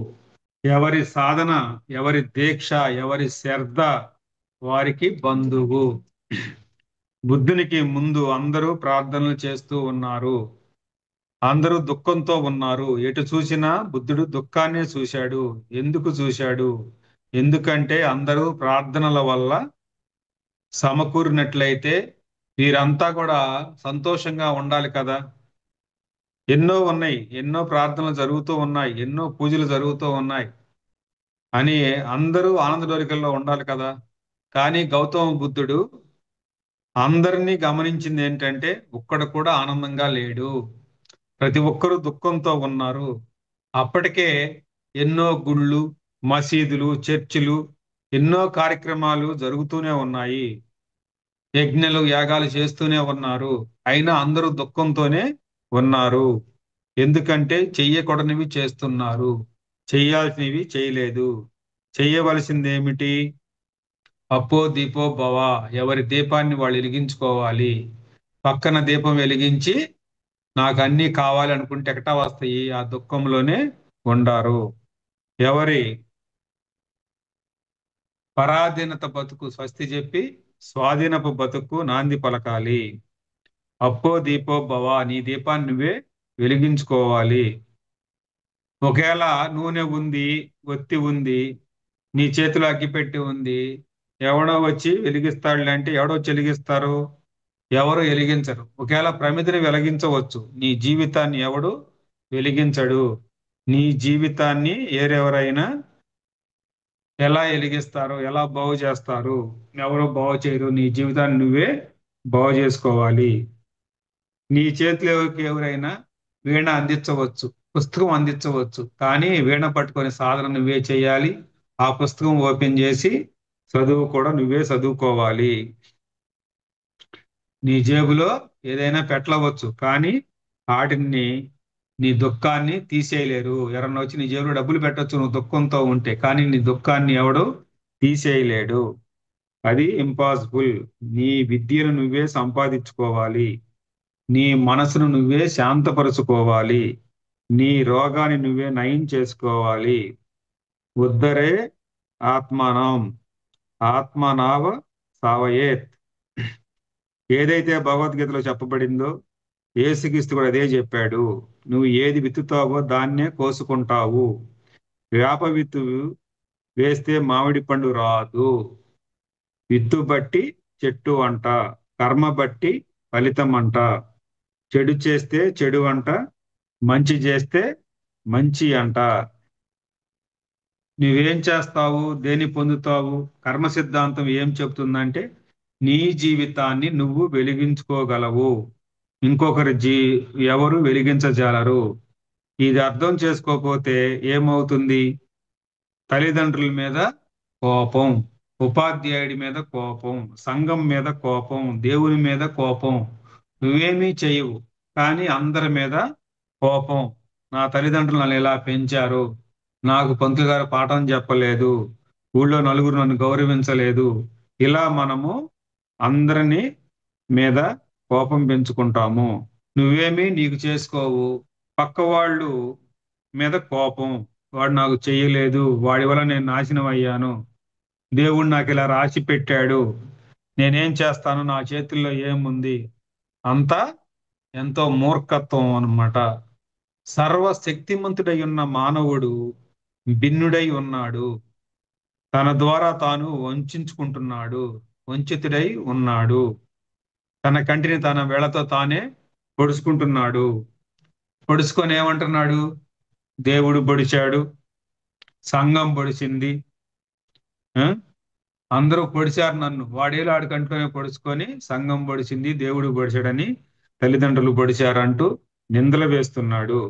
ఎవరి సాధన, ఎవరి దీక్ష, ఎవరి శ్రద్ధ వారికి బంధువు. బుద్ధునికి ముందు అందరూ ప్రార్థనలు చేస్తూ ఉన్నారు, అందరూ దుఃఖంతో ఉన్నారు. ఎటు చూసినా బుద్ధుడు దుఃఖాన్నే చూశాడు. ఎందుకు చూశాడు? ఎందుకంటే అందరూ ప్రార్థనల వల్ల సమకూరినట్లయితే వీరంతా కూడా సంతోషంగా ఉండాలి కదా. ఎన్నో ఉన్నాయి, ఎన్నో ప్రార్థనలు జరుగుతూ ఉన్నాయి, ఎన్నో పూజలు జరుగుతూ ఉన్నాయి అని అందరూ ఆనందడోరికల్లో ఉండాలి కదా. కానీ గౌతమ బుద్ధుడు అందరినీ గమనించింది ఏంటంటే, ఒక్కడు కూడా ఆనందంగా లేడు, ప్రతి ఒక్కరూ దుఃఖంతో ఉన్నారు. అప్పటికే ఎన్నో గుళ్ళు, మసీదులు, చర్చిలు, ఎన్నో కార్యక్రమాలు జరుగుతూనే ఉన్నాయి, యజ్ఞలు యాగాలు చేస్తూనే ఉన్నారు. అయినా అందరూ దుఃఖంతోనే ఉన్నారు. ఎందుకంటే చెయ్యకూడనివి చేస్తున్నారు, చెయ్యాల్సినవి చేయలేదు. చెయ్యవలసింది ఏమిటి? అప్పో దీపో భవ. ఎవరి దీపాన్ని వాళ్ళు వెలిగించుకోవాలి. పక్కన దీపం వెలిగించి నాకు అన్నీ కావాలి అనుకుంటే ఎక్కటా వస్తాయి? ఆ దుఃఖంలోనే ఉండారు. ఎవరి పరాధీనత బతుకు స్వస్తి చెప్పి స్వాధీనపు బతుకు నాంది పలకాలి. అప్పో దీపో భవ, నీ దీపాన్ని నువ్వే వెలిగించుకోవాలి. ఒకవేళ నూనె ఉంది, ఒత్తి ఉంది, నీ చేతిలో అగ్గిపెట్టి ఉంది, ఎవడో వచ్చి వెలిగిస్తాడులే అంటే ఎవడో వచ్చి వెలిగిస్తారు? ఎవరు వెలిగించరు. ఒకవేళ ప్రమిదిని వెలిగించవచ్చు, నీ జీవితాన్ని ఎవడు వెలిగించడు. నీ జీవితాన్ని ఏరెవరైనా ఎలా వెలిగిస్తారు, ఎలా బాగు చేస్తారు? ఎవరు బాగు చేయరు. నీ జీవితాన్ని నువ్వే బాగు చేసుకోవాలి. నీ చేతిలోకి ఎవరైనా వీణ అందించవచ్చు, పుస్తకం అందించవచ్చు, కానీ వీణ పట్టుకొని సాధన నువ్వే చేయాలి. ఆ పుస్తకం ఓపెన్ చేసి చదువు కూడా నువ్వే చదువుకోవాలి. నీ జేబులో ఏదైనా పెట్టవచ్చు, కానీ వాటిని నీ దుఃఖాన్ని తీసేయలేరు. ఎవరన్నా వచ్చి నీ జేబులో డబ్బులు పెట్టొచ్చు నువ్వు దుఃఖంతో ఉంటే, కానీ నీ దుఃఖాన్ని ఎవడు తీసేయలేడు. అది ఇంపాసిబుల్. నీ విద్యను నువ్వే సంపాదించుకోవాలి. నీ మనసును నువ్వే శాంతపరుచుకోవాలి. నీ రోగాన్ని నువ్వే నయం చేసుకోవాలి. ఉద్ధరే ఆత్మానం ఆత్మనావ సావయేత్. ఏదైతే భగవద్గీతలో చెప్పబడిందో యేసుక్రీస్తు కూడా అదే చెప్పాడు. నువ్వు ఏది విత్తుతావో దాన్నే కోసుకుంటావు. వేప విత్తు వేస్తే మామిడి పండు రాదు. విత్తు బట్టి చెట్టు అంట, కర్మ బట్టి ఫలితం అంట. చెడు చేస్తే చెడు అంట, మంచి చేస్తే మంచి అంట. నువ్వేం చేస్తావు, దేన్ని పొందుతావు? కర్మ సిద్ధాంతం ఏం చెప్తుందంటే నీ జీవితాన్ని నువ్వు వెలిగించుకోగలవు, ఇంకొకరి ఎవరు వెలిగించజాలరు. ఇది అర్థం చేసుకోకపోతే ఏమవుతుంది? తల్లిదండ్రుల మీద కోపం, ఉపాధ్యాయుడి మీద కోపం, సంఘం మీద కోపం, దేవుని మీద కోపం. నువ్వేమీ చేయవు, కానీ అందరి మీద కోపం. నా తల్లిదండ్రులు నన్ను ఇలా పెంచారు, నాకు పంతులు గారు పాఠం చెప్పలేదు, ఊళ్ళో నలుగురు నన్ను గౌరవించలేదు. ఇలా మనము అందరినీ మీద కోపం పెంచుకుంటాము. నువ్వేమీ నీకు చేసుకోవు, పక్క వాళ్ళు మీద కోపం. వాడు నాకు చెయ్యలేదు, వాడి వల్ల నేను నాశనం అయ్యాను, దేవుడు నాకు ఇలా రాసి పెట్టాడు, నేనేం చేస్తాను, నా చేతుల్లో ఏముంది? అంతా ఎంతో మూర్ఖత్వం అన్నమాట. సర్వశక్తిమంతుడై ఉన్న మానవుడు భిన్నుడై ఉన్నాడు. తన ద్వారా తాను వంచుకుంటున్నాడు, వంచితుడై ఉన్నాడు. తన కంటిని తన వేళతో తానే పొడుచుకుంటున్నాడు. పొడుచుకొని ఏమంటున్నాడు? దేవుడు పొడిచాడు, సంఘం పొడిచింది, ఆ? అందరూ పొడిచారు నన్ను, వాడేళ్ళు ఆడి కంట్లోనే పొడుచుకొని సంఘం పొడిచింది, దేవుడు పొడిచాడని, తల్లిదండ్రులు పొడిచారంటూ నిందలు వేస్తున్నాడు.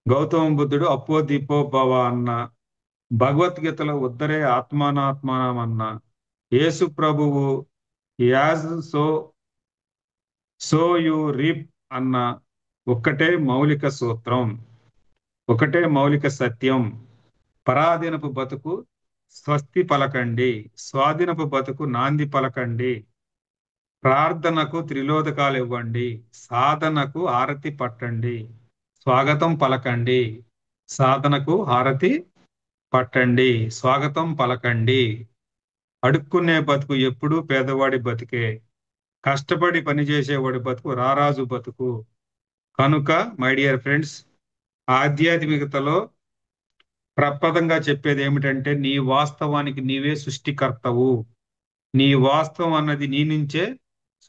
గౌతమ బుద్ధుడు అప్పో దీపో భవ అన్న, భగవద్గీతలో ఉద్ధరే ఆత్మానాత్మానం అన్న, యేసు ప్రభువు as so so you reap అన్న, ఒక్కటే మౌలిక సూత్రం, ఒకటే మౌలిక సత్యం. పరాధీనపు బతుకు స్వస్తి పలకండి, స్వాధీనపు బతుకు నాంది పలకండి. ప్రార్థనకు త్రిలోదకాలు ఇవ్వండి, సాధనకు హారతి పట్టండి. స్వాగతం పలకండి, సాధనకు హారతి పట్టండి. స్వాగతం పలకండి. అడుక్కునే బతుకు ఎప్పుడూ పేదవాడి బతికే, కష్టపడి పనిచేసేవాడి బతుకు రారాజు బతుకు. కనుక మై డియర్ ఫ్రెండ్స్, ఆధ్యాత్మికతలో ప్రప్రదంగా చెప్పేది ఏమిటంటే నీ వాస్తవానికి నీవే సృష్టికర్తవు. నీ వాస్తవం అన్నది నీ నుంచే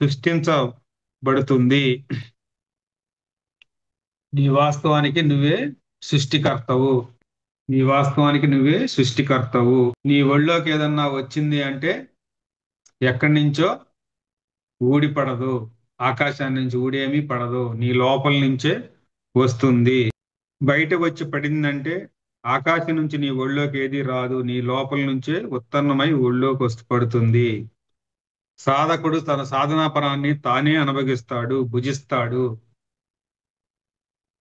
సృష్టించబడుతుంది. నీ వాస్తవానికి నువ్వే సృష్టికర్తవు. నీ వాస్తవానికి నువ్వే సృష్టికర్తవు. నీ ఒళ్ళోకి ఏదన్నా వచ్చింది అంటే ఎక్కడి నుంచో ఊడిపడదు, ఆకాశాన్ని నుంచి ఊడేమీ పడదు, నీ లోపల నుంచే వస్తుంది. బయట వచ్చి పడిందంటే ఆకాశం నుంచి నీ ఒళ్ళోకి ఏది రాదు, నీ లోపల నుంచే ఉత్తన్నమై ఒళ్ళోకి పడుతుంది. సాధకుడు తన సాధనా పరాన్ని తానే అనుభవిస్తాడు, భుజిస్తాడు.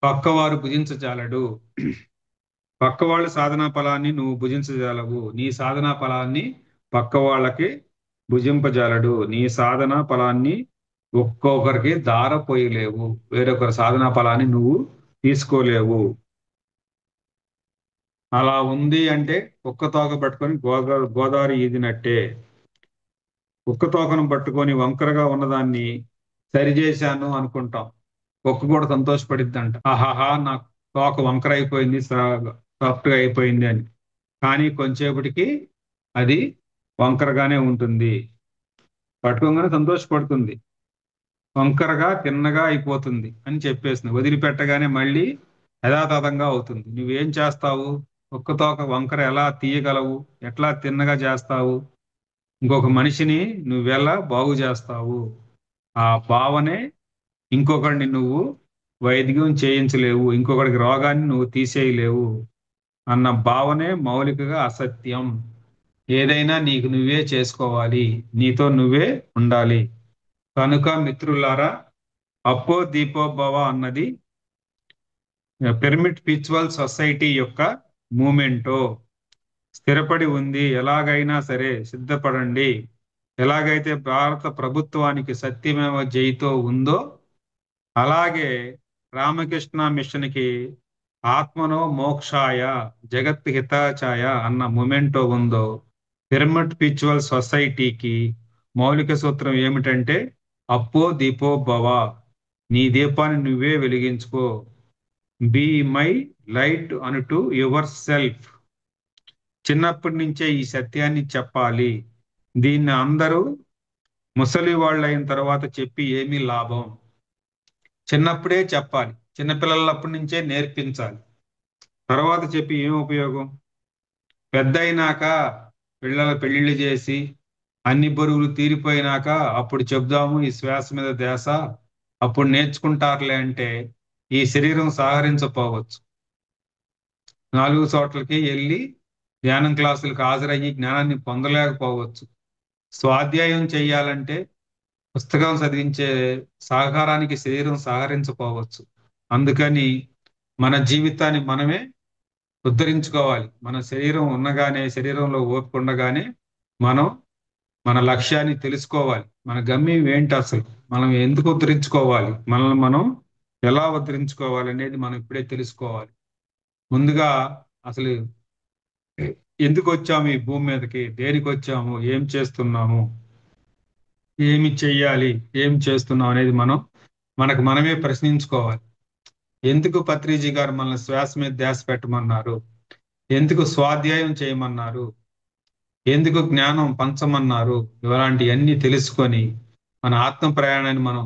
పక్కవారు భుజించజాలడు. పక్కవాళ్ళ సాధనా ఫలాన్ని నువ్వు భుజించజాలవు. నీ సాధనా ఫలాన్ని పక్క వాళ్ళకి భుజింపజాలడు. నీ సాధనా ఫలాన్ని ఒక్కొక్కరికి దారపోయలేవు. వేరొకరి సాధనా ఫలాన్ని నువ్వు తీసుకోలేవు. అలా ఉంది అంటే కుక్క తోక పట్టుకొని గోదావరి ఈదినట్టే. కుక్క తోకను పట్టుకొని వంకరగా ఉన్నదాన్ని సరిచేశాను అనుకుంటాం. కుక్క కూడా సంతోషపడిద్దంట, ఆహాహా నా తోక వంకర అయిపోయింది, సాఫ్ట్గా అయిపోయింది అని. కానీ కొంచెంసేపటికి అది వంకరగానే ఉంటుంది. పట్టుకోగానే సంతోషపడుతుంది, వంకరగా తిన్నగా అయిపోతుంది అని చెప్పేస్తుంది. వదిలిపెట్టగానే మళ్ళీ యథాతథంగా అవుతుంది. నువ్వేం చేస్తావు? కుక్క తోక వంకర ఎలా తీయగలవు? ఎట్లా తిన్నగా చేస్తావు? ఇంకొక మనిషిని నువ్వెలా బాగు చేస్తావు? ఆ భావనే ఇంకొకడిని నువ్వు వైద్యం చేయించలేవు, ఇంకొకడికి రోగాన్ని నువ్వు తీసేయలేవు అన్న భావనే మౌలికగా అసత్యం. ఏదైనా నీకు నువ్వే చేసుకోవాలి, నీతో నువ్వే ఉండాలి. కనుక మిత్రులారా, అప్పో దీపో భవ అన్నది పిరమిడ్ స్పిరిచువల్ సొసైటీ యొక్క మూమెంటో. స్థిరపడి ఉంది. ఎలాగైనా సరే సిద్ధపడండి. ఎలాగైతే భారత ప్రభుత్వానికి సత్యమేవ జైతో ఉందో, అలాగే రామకృష్ణ మిషన్కి ఆత్మనో మోక్షాయ జగత్ హితాచాయ అన్న మొమెంటో ఉందో, పిరమిడ్ స్పిరిచువల్ సొసైటీకి మౌలిక సూత్రం ఏమిటంటే అప్పో దీపో భవ. నీ దీపాన్ని నువ్వే వెలిగించుకో. Be my light unto yourself. చిన్నప్పటి నుంచే ఈ సత్యాన్ని చెప్పాలి. దీన్ని అందరూ ముసలి వాళ్ళు అయిన తర్వాత చెప్పి ఏమీ లాభం. చిన్నప్పుడే చెప్పాలి, చిన్నపిల్లలప్పటి నుంచే నేర్పించాలి. తర్వాత చెప్పి ఏం ఉపయోగం? పెద్ద అయినాక పిల్లల పెళ్లిళ్ళు చేసి అన్ని బరువులు తీరిపోయినాక అప్పుడు చెప్దాము ఈ శ్వాస మీద ధ్యాస, అప్పుడు నేర్చుకుంటారులే అంటే ఈ శరీరం సహకరించకపోవచ్చు. 4 చోట్లకి వెళ్ళి ధ్యానం క్లాసులకు హాజరయ్యి జ్ఞానాన్ని పొందలేకపోవచ్చు. స్వాధ్యాయం చేయాలంటే పుస్తకం చదివించే సహకారానికి శరీరం సహకరించకపోవచ్చు. అందుకని మన జీవితాన్ని మనమే ఉద్ధరించుకోవాలి. మన శరీరం ఉన్నగానే, శరీరంలో ఓపిక ఉండగానే మనం మన లక్ష్యాన్ని తెలుసుకోవాలి. మన గమ్యం ఏంటి, అసలు మనం ఎందుకు ఉద్ధరించుకోవాలి, మనల్ని మనం ఎలా ఉద్ధరించుకోవాలి అనేది మనం ఇప్పుడే తెలుసుకోవాలి. ముందుగా అసలు ఎందుకు వచ్చాము ఈ భూమి మీదకి, దేనికి వచ్చాము, ఏం చేస్తున్నాము, ఏమి చెయ్యాలి, ఏం చేస్తున్నాం అనేది మనకు మనమే ప్రశ్నించుకోవాలి. ఎందుకు పత్రిజీ గారు మనల్ని శ్వాస మీద ధ్యాస పెట్టమన్నారు? ఎందుకు స్వాధ్యాయం చేయమన్నారు? ఎందుకు జ్ఞానం పంచమన్నారు? ఇలాంటివన్నీ తెలుసుకొని మన ఆత్మ ప్రయాణాన్ని మనం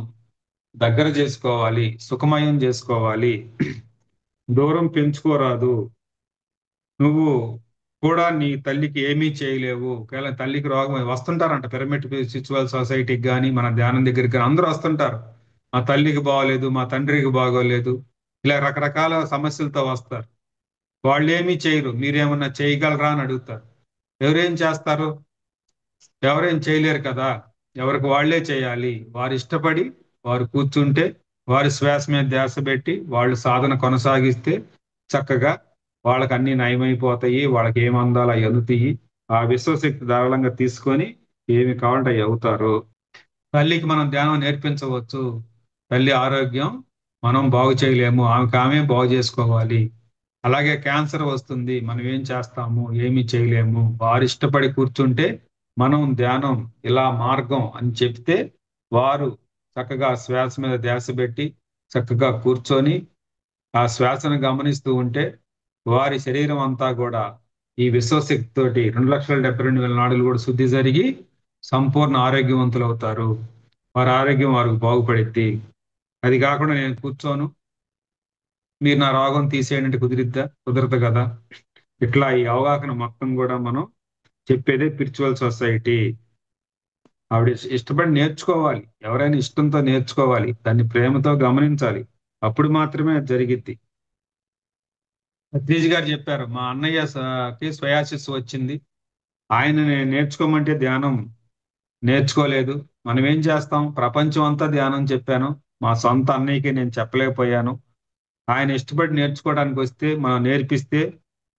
దగ్గర చేసుకోవాలి, సుఖమయం చేసుకోవాలి. దూరం పెంచుకోరాదు. నువ్వు కూడా నీ తల్లికి ఏమీ చేయలేవు. ఒకవేళ తల్లికి రోగం వస్తుంటారంట పిరమిడ్ స్పిరిచువల్ సొసైటీకి కానీ మన ధ్యానం దగ్గరికి కానీ అందరూ వస్తుంటారు. మా తల్లికి బాగోలేదు, మా తండ్రికి బాగోలేదు, ఇలా రకరకాల సమస్యలతో వస్తారు. వాళ్ళు ఏమీ చేయరు, మీరేమన్నా చేయగలరా అని అడుగుతారు. ఎవరేం చేస్తారు? ఎవరేం చేయలేరు కదా. ఎవరికి వాళ్ళే చేయాలి. వారు ఇష్టపడి వారు కూర్చుంటే, వారి శ్వాస మీద ధ్యాస పెట్టి వాళ్ళు సాధన కొనసాగిస్తే చక్కగా వాళ్ళకి అన్ని నయమైపోతాయి. వాళ్ళకి ఏం అందాలు అవి అందుతాయి. ఆ విశ్వశక్తి ధారాళంగా తీసుకొని ఏమి కావాలంటే అవి అవుతారు. తల్లికి మనం ధ్యానం నేర్పించవచ్చు. తల్లి ఆరోగ్యం మనం బాగు చేయలేము, ఆమె బాగు చేసుకోవాలి. అలాగే క్యాన్సర్ వస్తుంది, మనం ఏం చేస్తాము? ఏమి చేయలేము. వారు ఇష్టపడి కూర్చుంటే మనం ధ్యానం ఇలా మార్గం అని చెప్తే వారు చక్కగా శ్వాస మీద ధ్యాస పెట్టి చక్కగా కూర్చొని ఆ శ్వాసను గమనిస్తూ ఉంటే వారి శరీరం అంతా కూడా ఈ విశ్వశక్తి తోటి 2,72,000 నాడులు కూడా శుద్ధి జరిగి సంపూర్ణ ఆరోగ్యవంతులు అవుతారు. వారి ఆరోగ్యం వారికి బాగుపడిద్ది. అది కాకుండా నేను కూర్చోను, మీరు నా రోగం తీసేయండి కుదిరిద్దా? కుదరదు కదా. ఇట్లా ఈ అవగాహన మొత్తం కూడా మనం చెప్పేదే స్పిరిచువల్ సొసైటీ. ఆవిడ ఇష్టపడి నేర్చుకోవాలి. ఎవరైనా ఇష్టంతో నేర్చుకోవాలి, దాన్ని ప్రేమతో గమనించాలి. అప్పుడు మాత్రమే అది జరిగిద్ది. సతీష్ గారు చెప్పారు, మా అన్నయ్యకి స్వయాశిస్సు వచ్చింది, ఆయన నేర్చుకోమంటే ధ్యానం నేర్చుకోలేదు. మనం ఏం చేస్తాం? ప్రపంచం అంతా ధ్యానం చెప్పాను. మా సొంత అన్నయ్యకి నేను చెప్పలేకపోయాను. ఆయన ఇష్టపడి నేర్చుకోవడానికి వస్తే మనం నేర్పిస్తే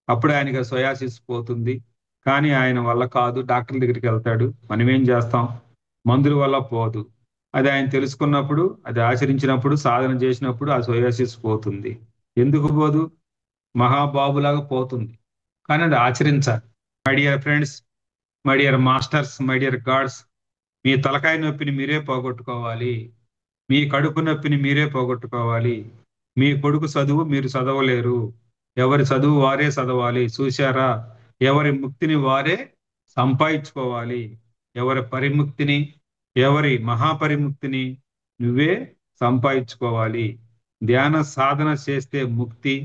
అప్పుడు ఆయనకి సొయాసిస్ పోతుంది. కానీ ఆయన వల్ల కాదు. డాక్టర్ దగ్గరికి వెళ్తాడు. మనం ఏం చేస్తాం? మందుల వల్ల పోదు. అది ఆయన తెలుసుకున్నప్పుడు, అది ఆచరించినప్పుడు, సాధన చేసినప్పుడు ఆ సొయాసిస్ పోతుంది. ఎందుకు పోదు? మహాబాబులాగా పోతుంది. కానీ అది ఆచరించాలి. My dear friends, my dear masters, my dear gods, మీ తలకాయ నొప్పిని మీరే పోగొట్టుకోవాలి. మీ కడుపు నొప్పిని మీరే పోగొట్టుకోవాలి. మీ కొడుకు చదువు మీరు చదవలేరు. ఎవరి చదువు వారే చదవాలి. చూశారా? ఎవరి ముక్తిని వారే సంపాదించుకోవాలి. ఎవరి పరిముక్తిని, ఎవరి మహాపరిముక్తిని నువ్వే సంపాదించుకోవాలి. ధ్యాన సాధన చేస్తే ముక్తి,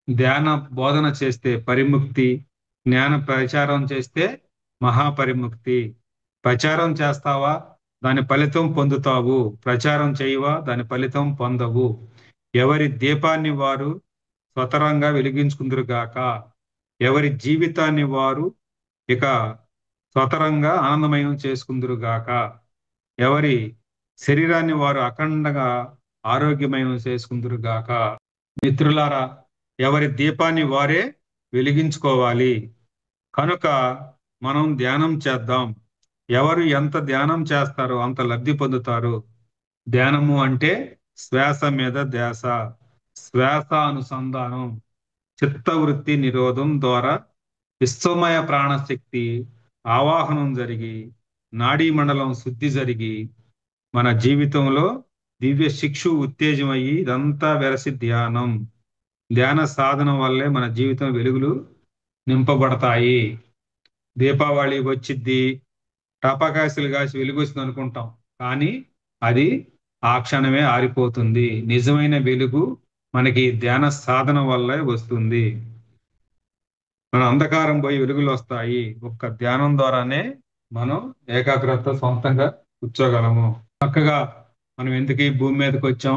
ధ్యాన బోధన చేస్తే పరిముక్తి, జ్ఞాన ప్రచారం చేస్తే మహాపరిముక్తి. ప్రచారం చేస్తావా? దాని ఫలితం పొందుతావు. ప్రచారం చేయవా? దాని ఫలితం పొందవు. ఎవరి దీపాన్ని వారు స్వతరంగా వెలిగించుకుందురుగాక. ఎవరి జీవితాన్ని వారు ఇక స్వతరంగా ఆనందమయం చేసుకుందురుగాక. ఎవరి శరీరాన్ని వారు అఖండంగా ఆరోగ్యమయం చేసుకుందురుగాక. మిత్రులారా, ఎవరి దీపాన్ని వారే వెలిగించుకోవాలి. కనుక మనం ధ్యానం చేద్దాం. ఎవరు ఎంత ధ్యానం చేస్తారో అంత లబ్ధి పొందుతారు. ధ్యానము అంటే శ్వాస మీద ధ్యాస, శ్వాస అనుసంధానం, చిత్తవృత్తి నిరోధం ద్వారా విశ్వమయ ప్రాణశక్తి ఆవాహనం జరిగి, నాడీ మండలం శుద్ధి జరిగి, మన జీవితంలో దివ్య శిక్షు ఉత్తేజం అయ్యి ఇదంతా వెరసి ధ్యానం. ధ్యాన సాధన వల్లే మన జీవితం వెలుగులు నింపబడతాయి. దీపావళి వచ్చిద్ది, టపాకాయలు కాసి వెలుగొస్తుంది అనుకుంటాం, కానీ అది ఆ క్షణమే ఆరిపోతుంది. నిజమైన వెలుగు మనకి ధ్యాన సాధన వల్లే వస్తుంది. మన అంధకారం పోయి వెలుగులు వస్తాయి. ఒక్క ధ్యానం ద్వారానే మనం ఏకాగ్రత సొంతంగా కూర్చోగలము. చక్కగా మనం ఎందుకు ఈ భూమి మీదకి వచ్చాం,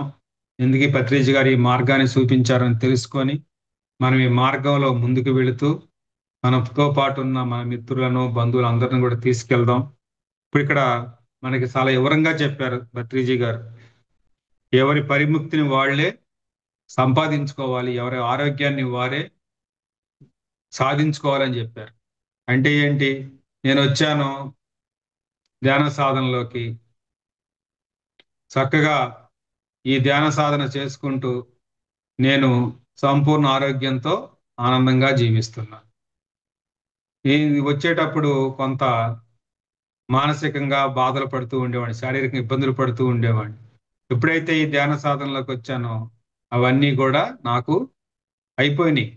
ఎందుకు ఈ పత్రిజీ గారు ఈ మార్గాన్ని చూపించారని తెలుసుకొని మనం ఈ మార్గంలో ముందుకు వెళుతూ మనతో పాటు ఉన్న మన మిత్రులను, బంధువులు అందరిని కూడా తీసుకెళ్దాం. ఇప్పుడు ఇక్కడ మనకి చాలా వివరంగా చెప్పారు భత్రిజీ గారు. ఎవరి పరిముక్తిని వాళ్ళే సంపాదించుకోవాలి, ఎవరి ఆరోగ్యాన్ని వారే సాధించుకోవాలని చెప్పారు. అంటే ఏంటి? నేను వచ్చాను ధ్యాన సాధనలోకి, చక్కగా ఈ ధ్యాన సాధన చేసుకుంటూ నేను సంపూర్ణ ఆరోగ్యంతో ఆనందంగా జీవిస్తున్నా. ఇది వచ్చేటప్పుడు కొంత మానసికంగా బాధలు పడుతూ ఉండేవాడిని, శారీరక ఇబ్బందులు పడుతూ ఉండేవాడిని. ఎప్పుడైతే ఈ ధ్యాన సాధనలోకి వచ్చానో అవన్నీ కూడా నాకు అయిపోయినాయి,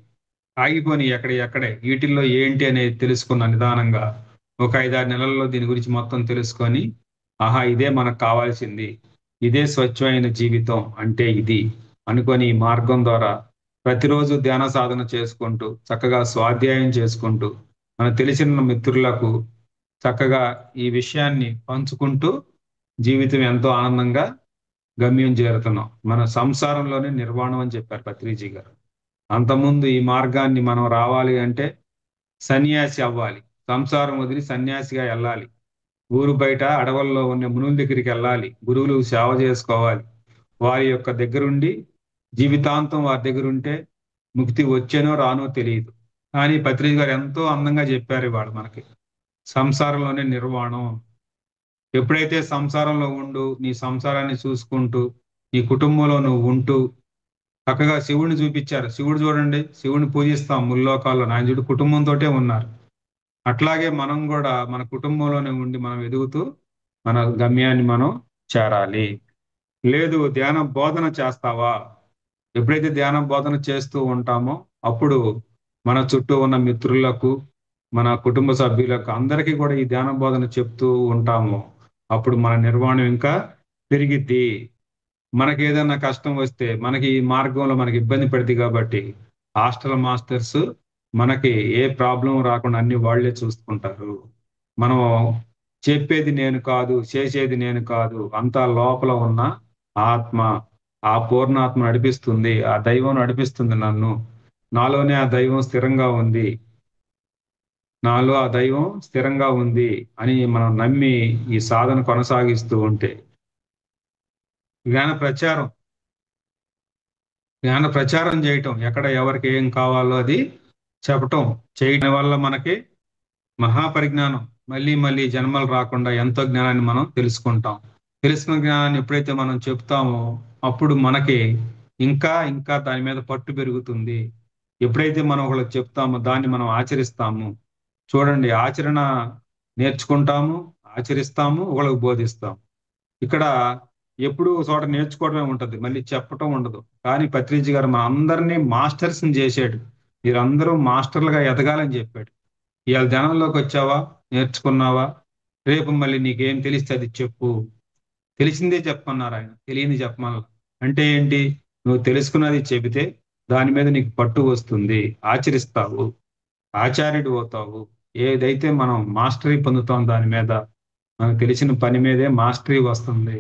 ఆగిపోయినాయి. ఎక్కడే వీటిల్లో ఏంటి అనేది తెలుసుకున్న నిదానంగా ఒక 5-6 నెలల్లో దీని గురించి మొత్తం తెలుసుకొని, ఆహా ఇదే మనకు కావాల్సింది, ఇదే స్వచ్ఛమైన జీవితం అంటే ఇది అనుకొని ఈ మార్గం ద్వారా ప్రతిరోజు ధ్యాన సాధన చేసుకుంటూ చక్కగా స్వాధ్యాయం చేసుకుంటూ మనకు తెలిసిన మిత్రులకు చక్కగా ఈ విషయాన్ని పంచుకుంటూ జీవితం ఎంతో ఆనందంగా గమ్యం చేరుతున్నాం. మన సంసారంలోనే నిర్వాణం అని చెప్పారు పత్రిజీ గారు. అంతకుముందు ఈ మార్గాన్ని మనం రావాలి అంటే సన్యాసి అవ్వాలి. సంసారం వదిలి సన్యాసిగా వెళ్ళాలి. ఊరు బయట అడవుల్లో ఉన్న మునుల దగ్గరికి వెళ్ళాలి. గురువులు సేవ చేసుకోవాలి. వారి యొక్క దగ్గరుండి జీవితాంతం వారి దగ్గర ఉంటే ముక్తి వచ్చేనో రానో తెలియదు. కానీ పత్రిజీ గారు ఎంతో అందంగా చెప్పారు ఇవాళ మనకి. సంసారంలోనే నిర్వాణం. ఎప్పుడైతే సంసారంలో ఉండు నీ సంసారాన్ని చూసుకుంటూ నీ కుటుంబంలో నువ్వు ఉంటూ చక్కగా శివుడిని చూపించారు. శివుడు చూడండి, శివుడిని పూజిస్తాం ముల్లోకాల్లో, ఆయన చూడు కుటుంబంతోటే ఉన్నారు. అట్లాగే మనం కూడా మన కుటుంబంలోనే ఉండి మనం ఎదుగుతూ మన గమ్యాన్ని మనం చేరాలి. లేదు ధ్యాన బోధన చేస్తావా? ఎప్పుడైతే ధ్యాన బోధన చేస్తూ ఉంటామో అప్పుడు మన చుట్టూ ఉన్న మిత్రులకు, మన కుటుంబ సభ్యులకు అందరికీ కూడా ఈ ధ్యాన బోధన చెప్తూ ఉంటాము. అప్పుడు మన నిర్వాణం ఇంకా పెరిగిద్ది. మనకి ఏదైనా కష్టం వస్తే, మనకి ఈ మార్గంలో మనకి ఇబ్బంది పడుతుంది కాబట్టి హాస్టల్ మాస్టర్స్ మనకి ఏ ప్రాబ్లం రాకుండా అన్ని వాళ్ళే చూసుకుంటారు. మనం చెప్పేది నేను కాదు, చేసేది నేను కాదు, అంతా లోపల ఉన్న ఆత్మ, ఆ పూర్ణాత్మ నడిపిస్తుంది, ఆ దైవం నడిపిస్తుంది నన్ను. నాలోనే ఆ దైవం స్థిరంగా ఉంది. నాలో ఆ దైవం స్థిరంగా ఉంది అని మనం నమ్మి ఈ సాధన కొనసాగిస్తూ ఉంటే జ్ఞాన ప్రచారం జ్ఞాన ప్రచారం చేయటం, ఎక్కడ ఎవరికి ఏం కావాలో అది చెప్పటం చేయడం వల్ల మనకి మహాపరిజ్ఞానం, మళ్ళీ మళ్ళీ జన్మలు రాకుండా ఎంతో జ్ఞానాన్ని మనం తెలుసుకుంటాం. తెలుసుకున్న జ్ఞానాన్ని ఎప్పుడైతే మనం చెప్తామో అప్పుడు మనకి ఇంకా ఇంకా దాని మీద పట్టు పెరుగుతుంది. ఎప్పుడైతే మనం ఒకళ్ళకి చెప్తామో దాన్ని మనం ఆచరిస్తాము. చూడండి, ఆచరణ నేర్చుకుంటాము, ఆచరిస్తాము, ఒకళ్ళకి బోధిస్తాం. ఇక్కడ ఎప్పుడు ఒక చోట నేర్చుకోవడమే ఉంటది, మళ్ళీ చెప్పటం ఉండదు. కానీ పత్రిజీ గారు మన అందరినీ మాస్టర్స్ చేశాడు. మీరందరూ మాస్టర్లుగా ఎదగాలని చెప్పాడు. ఇవాళ ధ్యానంలోకి వచ్చావా, నేర్చుకున్నావా, రేపు మళ్ళీ నీకేం తెలిస్తే అది చెప్పు. తెలిసిందే చెప్పమన్నారు ఆయన, తెలియంది చెప్పమన్నారు. అంటే ఏంటి? నువ్వు తెలుసుకున్నది చెబితే దాని మీద నీకు పట్టు వస్తుంది, ఆచరిస్తావు, ఆచార్యుడు అవుతావు. ఏదైతే మనం మాస్టరీ పొందుతాం దాని మీద, మనకు తెలిసిన పని మీదే మాస్టరీ వస్తుంది,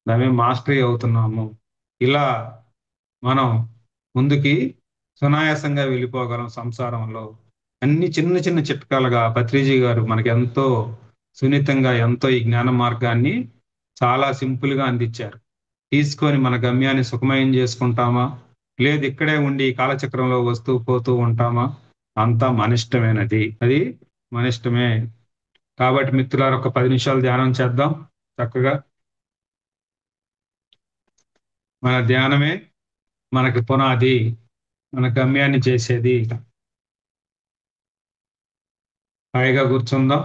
దాని మీద మాస్టరీ అవుతున్నాము. ఇలా మనం ముందుకి సునాయాసంగా వెళ్ళిపోగలం సంసారంలో. అన్ని చిన్న చిన్న చిట్కాలుగా పత్రిజీ గారు మనకి ఎంతో సున్నితంగా ఎంతో ఈ జ్ఞాన మార్గాన్ని చాలా సింపుల్ గా అందించారు. తీసుకొని మన గమ్యాన్ని సుఖమయం చేసుకుంటామా, లేదు ఇక్కడే ఉండి ఈ కాలచక్రంలో వస్తూ పోతూ ఉంటామా, అంతా మనిష్టమేనది, అది మనిష్టమే. కాబట్టి మిత్రులారా, ఒక 10 నిమిషాలు ధ్యానం చేద్దాం చక్కగా. మన ధ్యానమే మనకి పునాది, మన గమ్యాన్ని చేసేది. హాయిగా కూర్చుందాం.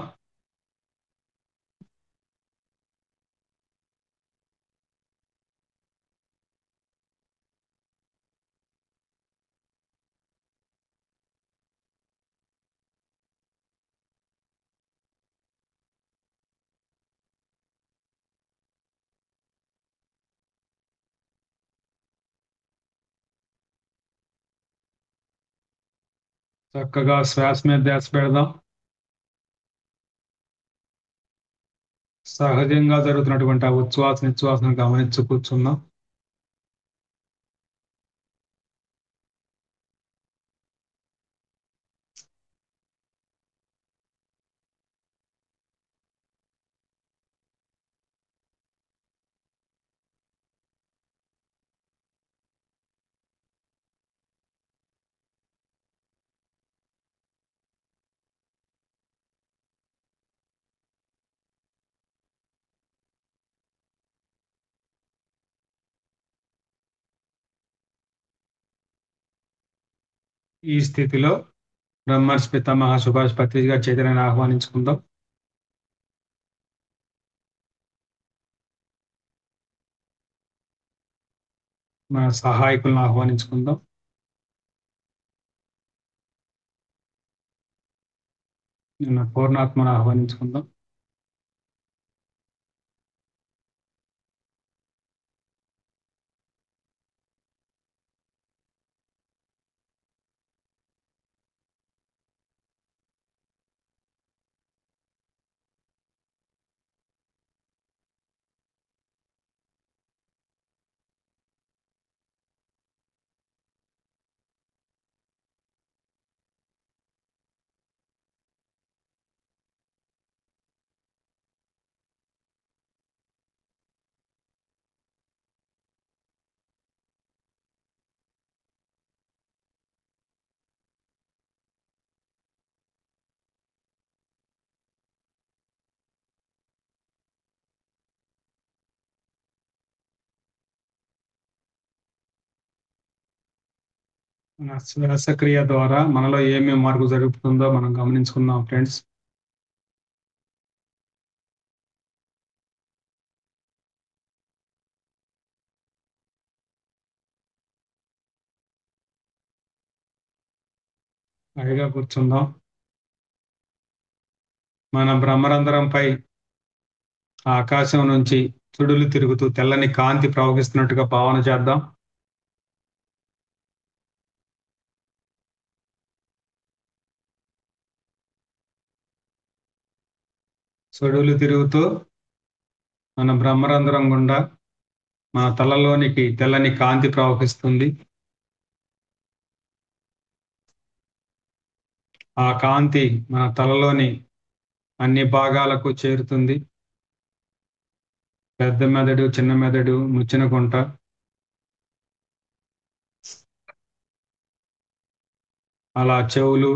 చక్కగా శ్వాస మీద ధ్యాస పెడదాం. సహజంగా జరుగుతున్నటువంటి ఆ ఉచ్ఛ్వాస నిశ్వాసను గమనించు కూర్చుందాం. ఈ స్థితిలో బ్రహ్మర్షి పితామహ సుభాష్ పత్రిజీ గారి చైతన్యాన్ని ఆహ్వానించుకుందాం. మన సహాయకులను ఆహ్వానించుకుందాం. నిన్న పూర్ణాత్మను ఆహ్వానించుకుందాం. మన శ్వాసక్రియ ద్వారా మనలో ఏమేమి మార్పు జరుగుతుందో మనం గమనించుకుందాం ఫ్రెండ్స్. హాయిగా కూర్చుందాం. మన బ్రహ్మరంధ్రంపై ఆకాశం నుంచి సుడులు తిరుగుతూ తెల్లని కాంతి ప్రవహిస్తున్నట్టుగా భావన చేద్దాం. సుడులు తిరుగుతూ మన బ్రహ్మరంధ్రం గుండా మన తలలోనికి తెల్లని కాంతి ప్రవహిస్తుంది. ఆ కాంతి మన తలలోని అన్ని భాగాలకు చేరుతుంది. పెద్ద మెదడు, చిన్న మెదడు, ముచ్చిన గుంట, అలా చెవులు,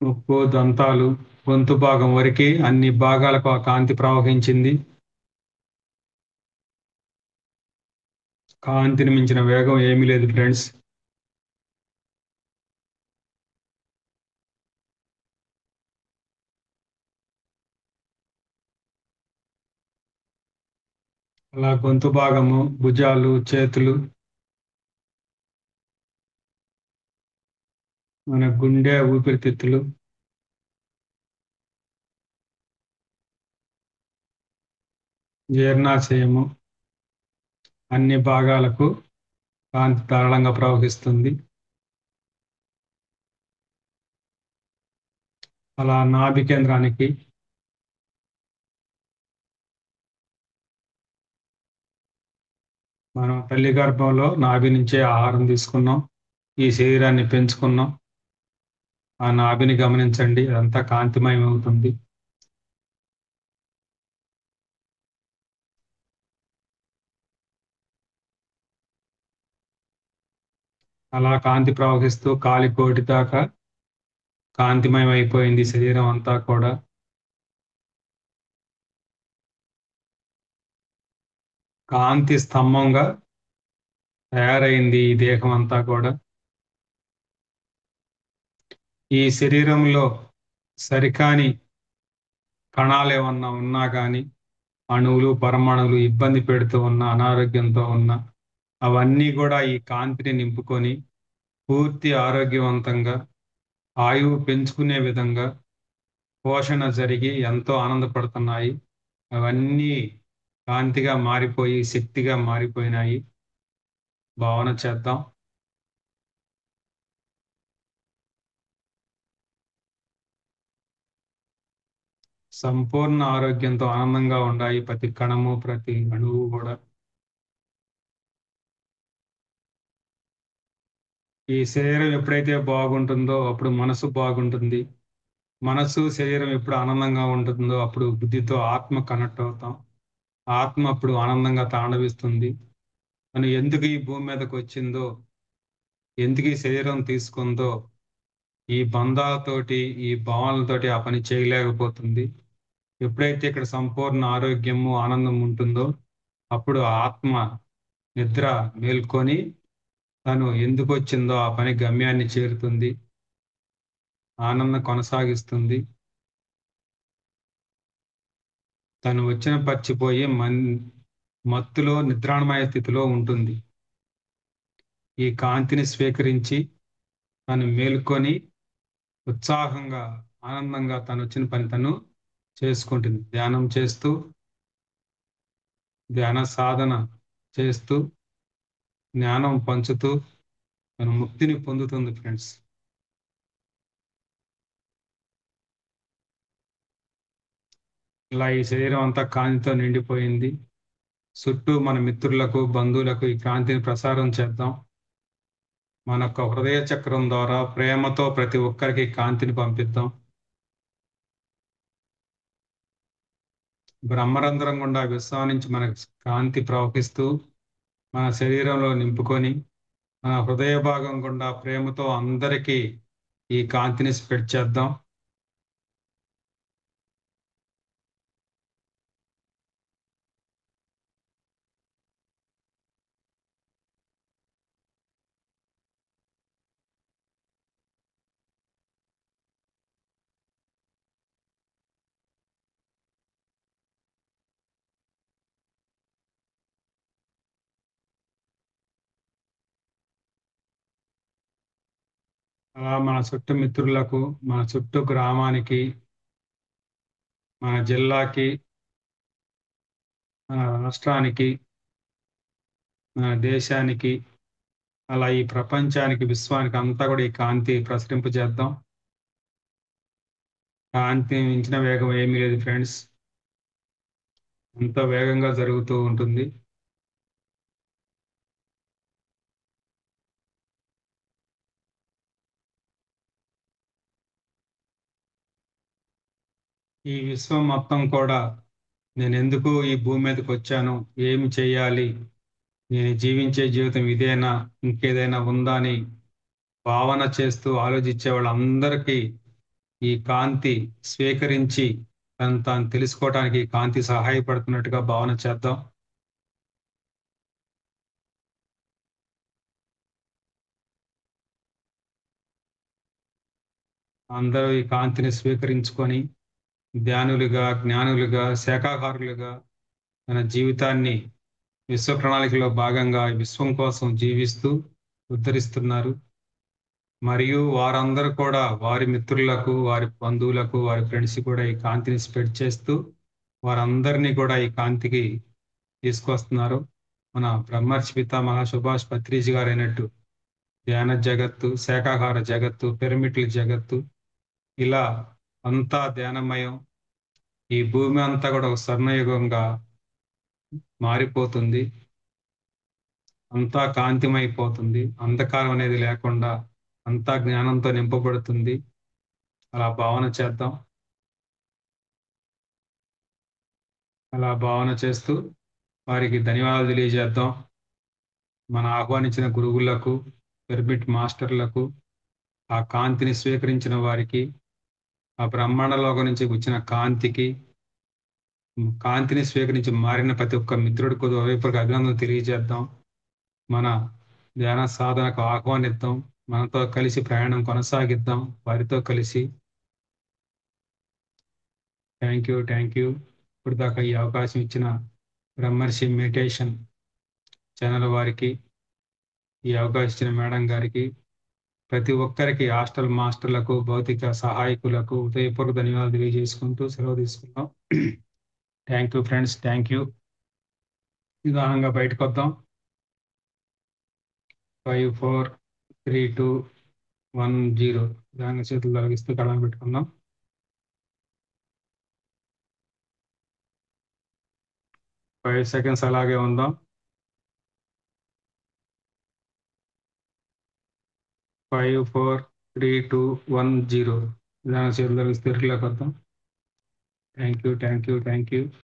ముక్కు, దంతాలు, గొంతు భాగం వరకు అన్ని భాగాలకు ఆ కాంతి ప్రవహించింది. కాంతిని మించిన వేగం ఏమీ లేదు ఫ్రెండ్స్. అలా గొంతు భాగము, భుజాలు, చేతులు, మన గుండె, ఊపిరితిత్తులు, జీర్ణాశయము, అన్ని భాగాలకు కాంతి ధారాళంగా ప్రవహిస్తుంది. అలా నాభి కేంద్రానికి మనం తల్లి గర్భంలో నాభి నుంచే ఆహారం తీసుకున్నాం, ఈ శరీరాన్ని పెంచుకున్నాం. ఆ నాభిని గమనించండి, అదంతా కాంతిమయం అవుతుంది. అలా కాంతి ప్రవహిస్తూ కాలి కోటి దాకా కాంతిమయం అయిపోయింది శరీరం అంతా కూడా. కాంతి స్తంభంగా తయారైంది ఈ దేహం అంతా కూడా. ఈ శరీరంలో సరికాని కణాలు ఏమన్నా ఉన్నా కానీ, అణువులు, పరమాణువులు ఇబ్బంది పెడుతూ ఉన్న, అనారోగ్యంతో ఉన్న, అవన్నీ కూడా ఈ కాంతిని నింపుకొని పూర్తి ఆరోగ్యవంతంగా ఆయువు పెంచుకునే విధంగా పోషణ జరిగి ఎంతో ఆనందపడుతున్నాయి. అవన్నీ కాంతిగా మారిపోయి శక్తిగా మారిపోయినాయి. భావన చేద్దాం. సంపూర్ణ ఆరోగ్యంతో ఆనందంగా ఉండాయి ప్రతి కణము, ప్రతి అణువు కూడా. ఈ శరీరం ఎప్పుడైతే బాగుంటుందో అప్పుడు మనసు బాగుంటుంది. మనసు, శరీరం ఎప్పుడు ఆనందంగా ఉంటుందో అప్పుడు బుద్ధితో ఆత్మ కనెక్ట్ అవుతాం. ఆత్మ అప్పుడు ఆనందంగా తాండవిస్తుంది. తను ఎందుకు ఈ భూమి మీదకి వచ్చిందో, ఎందుకు ఈ శరీరం తీసుకుందో, ఈ బంధాలతోటి, ఈ భావనలతోటి ఆ పని చేయలేకపోతుంది. ఎప్పుడైతే ఇక్కడ సంపూర్ణ ఆరోగ్యము, ఆనందం ఉంటుందో అప్పుడు ఆ ఆత్మ నిద్ర మేల్కొని తను ఎందుకు వచ్చిందో ఆ పని గమ్యాన్ని చేరుతుంది, ఆనందం కొనసాగిస్తుంది. తను వచ్చిన పచ్చిపోయి మత్తులో నిద్రాణమయ స్థితిలో ఉంటుంది. ఈ కాంతిని స్వీకరించి తను మేల్కొని ఉత్సాహంగా, ఆనందంగా తను వచ్చిన పని తను చేసుకుంటుంది. ధ్యానం చేస్తూ, ధ్యాన సాధన చేస్తూ, జ్ఞానం పంచుతూ తను ముక్తిని పొందుతుంది ఫ్రెండ్స్. ఇలా ఈ శరీరం అంతా కాంతితో నిండిపోయింది. చుట్టూ మన మిత్రులకు, బంధువులకు ఈ కాంతిని ప్రసారం చేద్దాం. మన యొక్క హృదయ చక్రం ద్వారా ప్రేమతో ప్రతి ఒక్కరికి కాంతిని పంపిద్దాం. బ్రహ్మరంధ్రం గుండా విశ్వం నుంచి మనకు కాంతి ప్రవహిస్తూ మన శరీరంలో నింపుకొని మన హృదయ భాగం గుండా ప్రేమతో అందరికీ ఈ కాంతిని స్ప్రెడ్ చేద్దాం. అలా మన చుట్టూ మిత్రులకు, మన చుట్టూ గ్రామానికి, మన జిల్లాకి, మన రాష్ట్రానికి, మన దేశానికి, అలా ఈ ప్రపంచానికి, విశ్వానికి అంతా కూడా ఈ కాంతి ప్రసరింపు చేద్దాం. కాంతి మించిన వేగం ఏమీ లేదు ఫ్రెండ్స్. ఎంతో వేగంగా జరుగుతూ ఉంటుంది. ఈ విశ్వం మొత్తం కూడా నేను ఎందుకు ఈ భూమి మీదకి వచ్చాను, ఏమి చేయాలి, నేను జీవించే జీవితం ఇదేనా, ఇంకేదైనా ఉందా అని భావన చేస్తూ ఆలోచించే వాళ్ళందరికీ ఈ కాంతి స్వీకరించి తను తాను తెలుసుకోవడానికి ఈ కాంతి సహాయపడుతున్నట్టుగా భావన చేద్దాం. అందరూ ఈ కాంతిని స్వీకరించుకొని ధ్యానులుగా, జ్ఞానులుగా, శాఖాహారులుగా తన జీవితాన్ని విశ్వ ప్రణాళికలో భాగంగా ఈ విశ్వం కోసం జీవిస్తూ ఉద్ధరిస్తున్నారు. మరియు వారందరూ కూడా వారి మిత్రులకు, వారి బంధువులకు, వారి ఫ్రెండ్స్ కూడా ఈ కాంతిని స్ప్రెడ్ చేస్తూ వారందరినీ కూడా ఈ కాంతికి తీసుకొస్తున్నారు. మన బ్రహ్మర్షి పితామహ సుభాష్ పత్రిజీ గారు అయినట్టు ధ్యాన జగత్తు, శాఖాహార జగత్తు, పిరమిడ్ల జగత్తు, ఇలా అంతా ధ్యానమయం. ఈ భూమి అంతా కూడా ఒక స్వర్ణయుగంగా మారిపోతుంది. అంతా కాంతిమైపోతుంది. అంధకారం అనేది లేకుండా అంతా జ్ఞానంతో నింపబడుతుంది. అలా భావన చేద్దాం. అలా భావన చేస్తూ వారికి ధన్యవాదాలు తెలియజేద్దాం. మన ఆహ్వానించిన గురువులకు, పిరమిడ్ మాస్టర్లకు, ఆ కాంతిని స్వీకరించిన వారికి, ఆ బ్రహ్మాండ లోకం నుంచి వచ్చిన కాంతికి, కాంతిని స్వీకరించి మారిన ప్రతి ఒక్క మిత్రుడికి హృదయపూర్వక అభినందనలు తెలియజేద్దాం. మన ధ్యాన సాధనకు ఆహ్వానిద్దాం. మనతో కలిసి ప్రయాణం కొనసాగిద్దాం వారితో కలిసి. Thank you. ఇప్పుడు దాకా ఈ అవకాశం ఇచ్చిన బ్రహ్మర్షి మెడిటేషన్ ఛానల్ వారికి, ఈ అవకాశం ఇచ్చిన మేడం గారికి, ప్రతి ఒక్కరికి, హాస్టల్ మాస్టర్లకు, భౌతిక సహాయకులకు హృదయపూర్వక ధన్యవాదాలు తెలియజేసుకుంటూ సెలవు తీసుకుందాం. Thank you friends, thank you. నిదానంగా బయటకు వద్దాం. 5, 4, 3, 2, 1, 0. నిదానంగా చేతులు తొలగిస్తూ కళ్ళను పెట్టుకుందాం. 5 seconds అలాగే ఉందాం. 5, 4, 3, 2, 1, 0. నిదానంగా చేతులు తొలగిస్తూ ఇరుకులోకి వద్దాం. Thank you.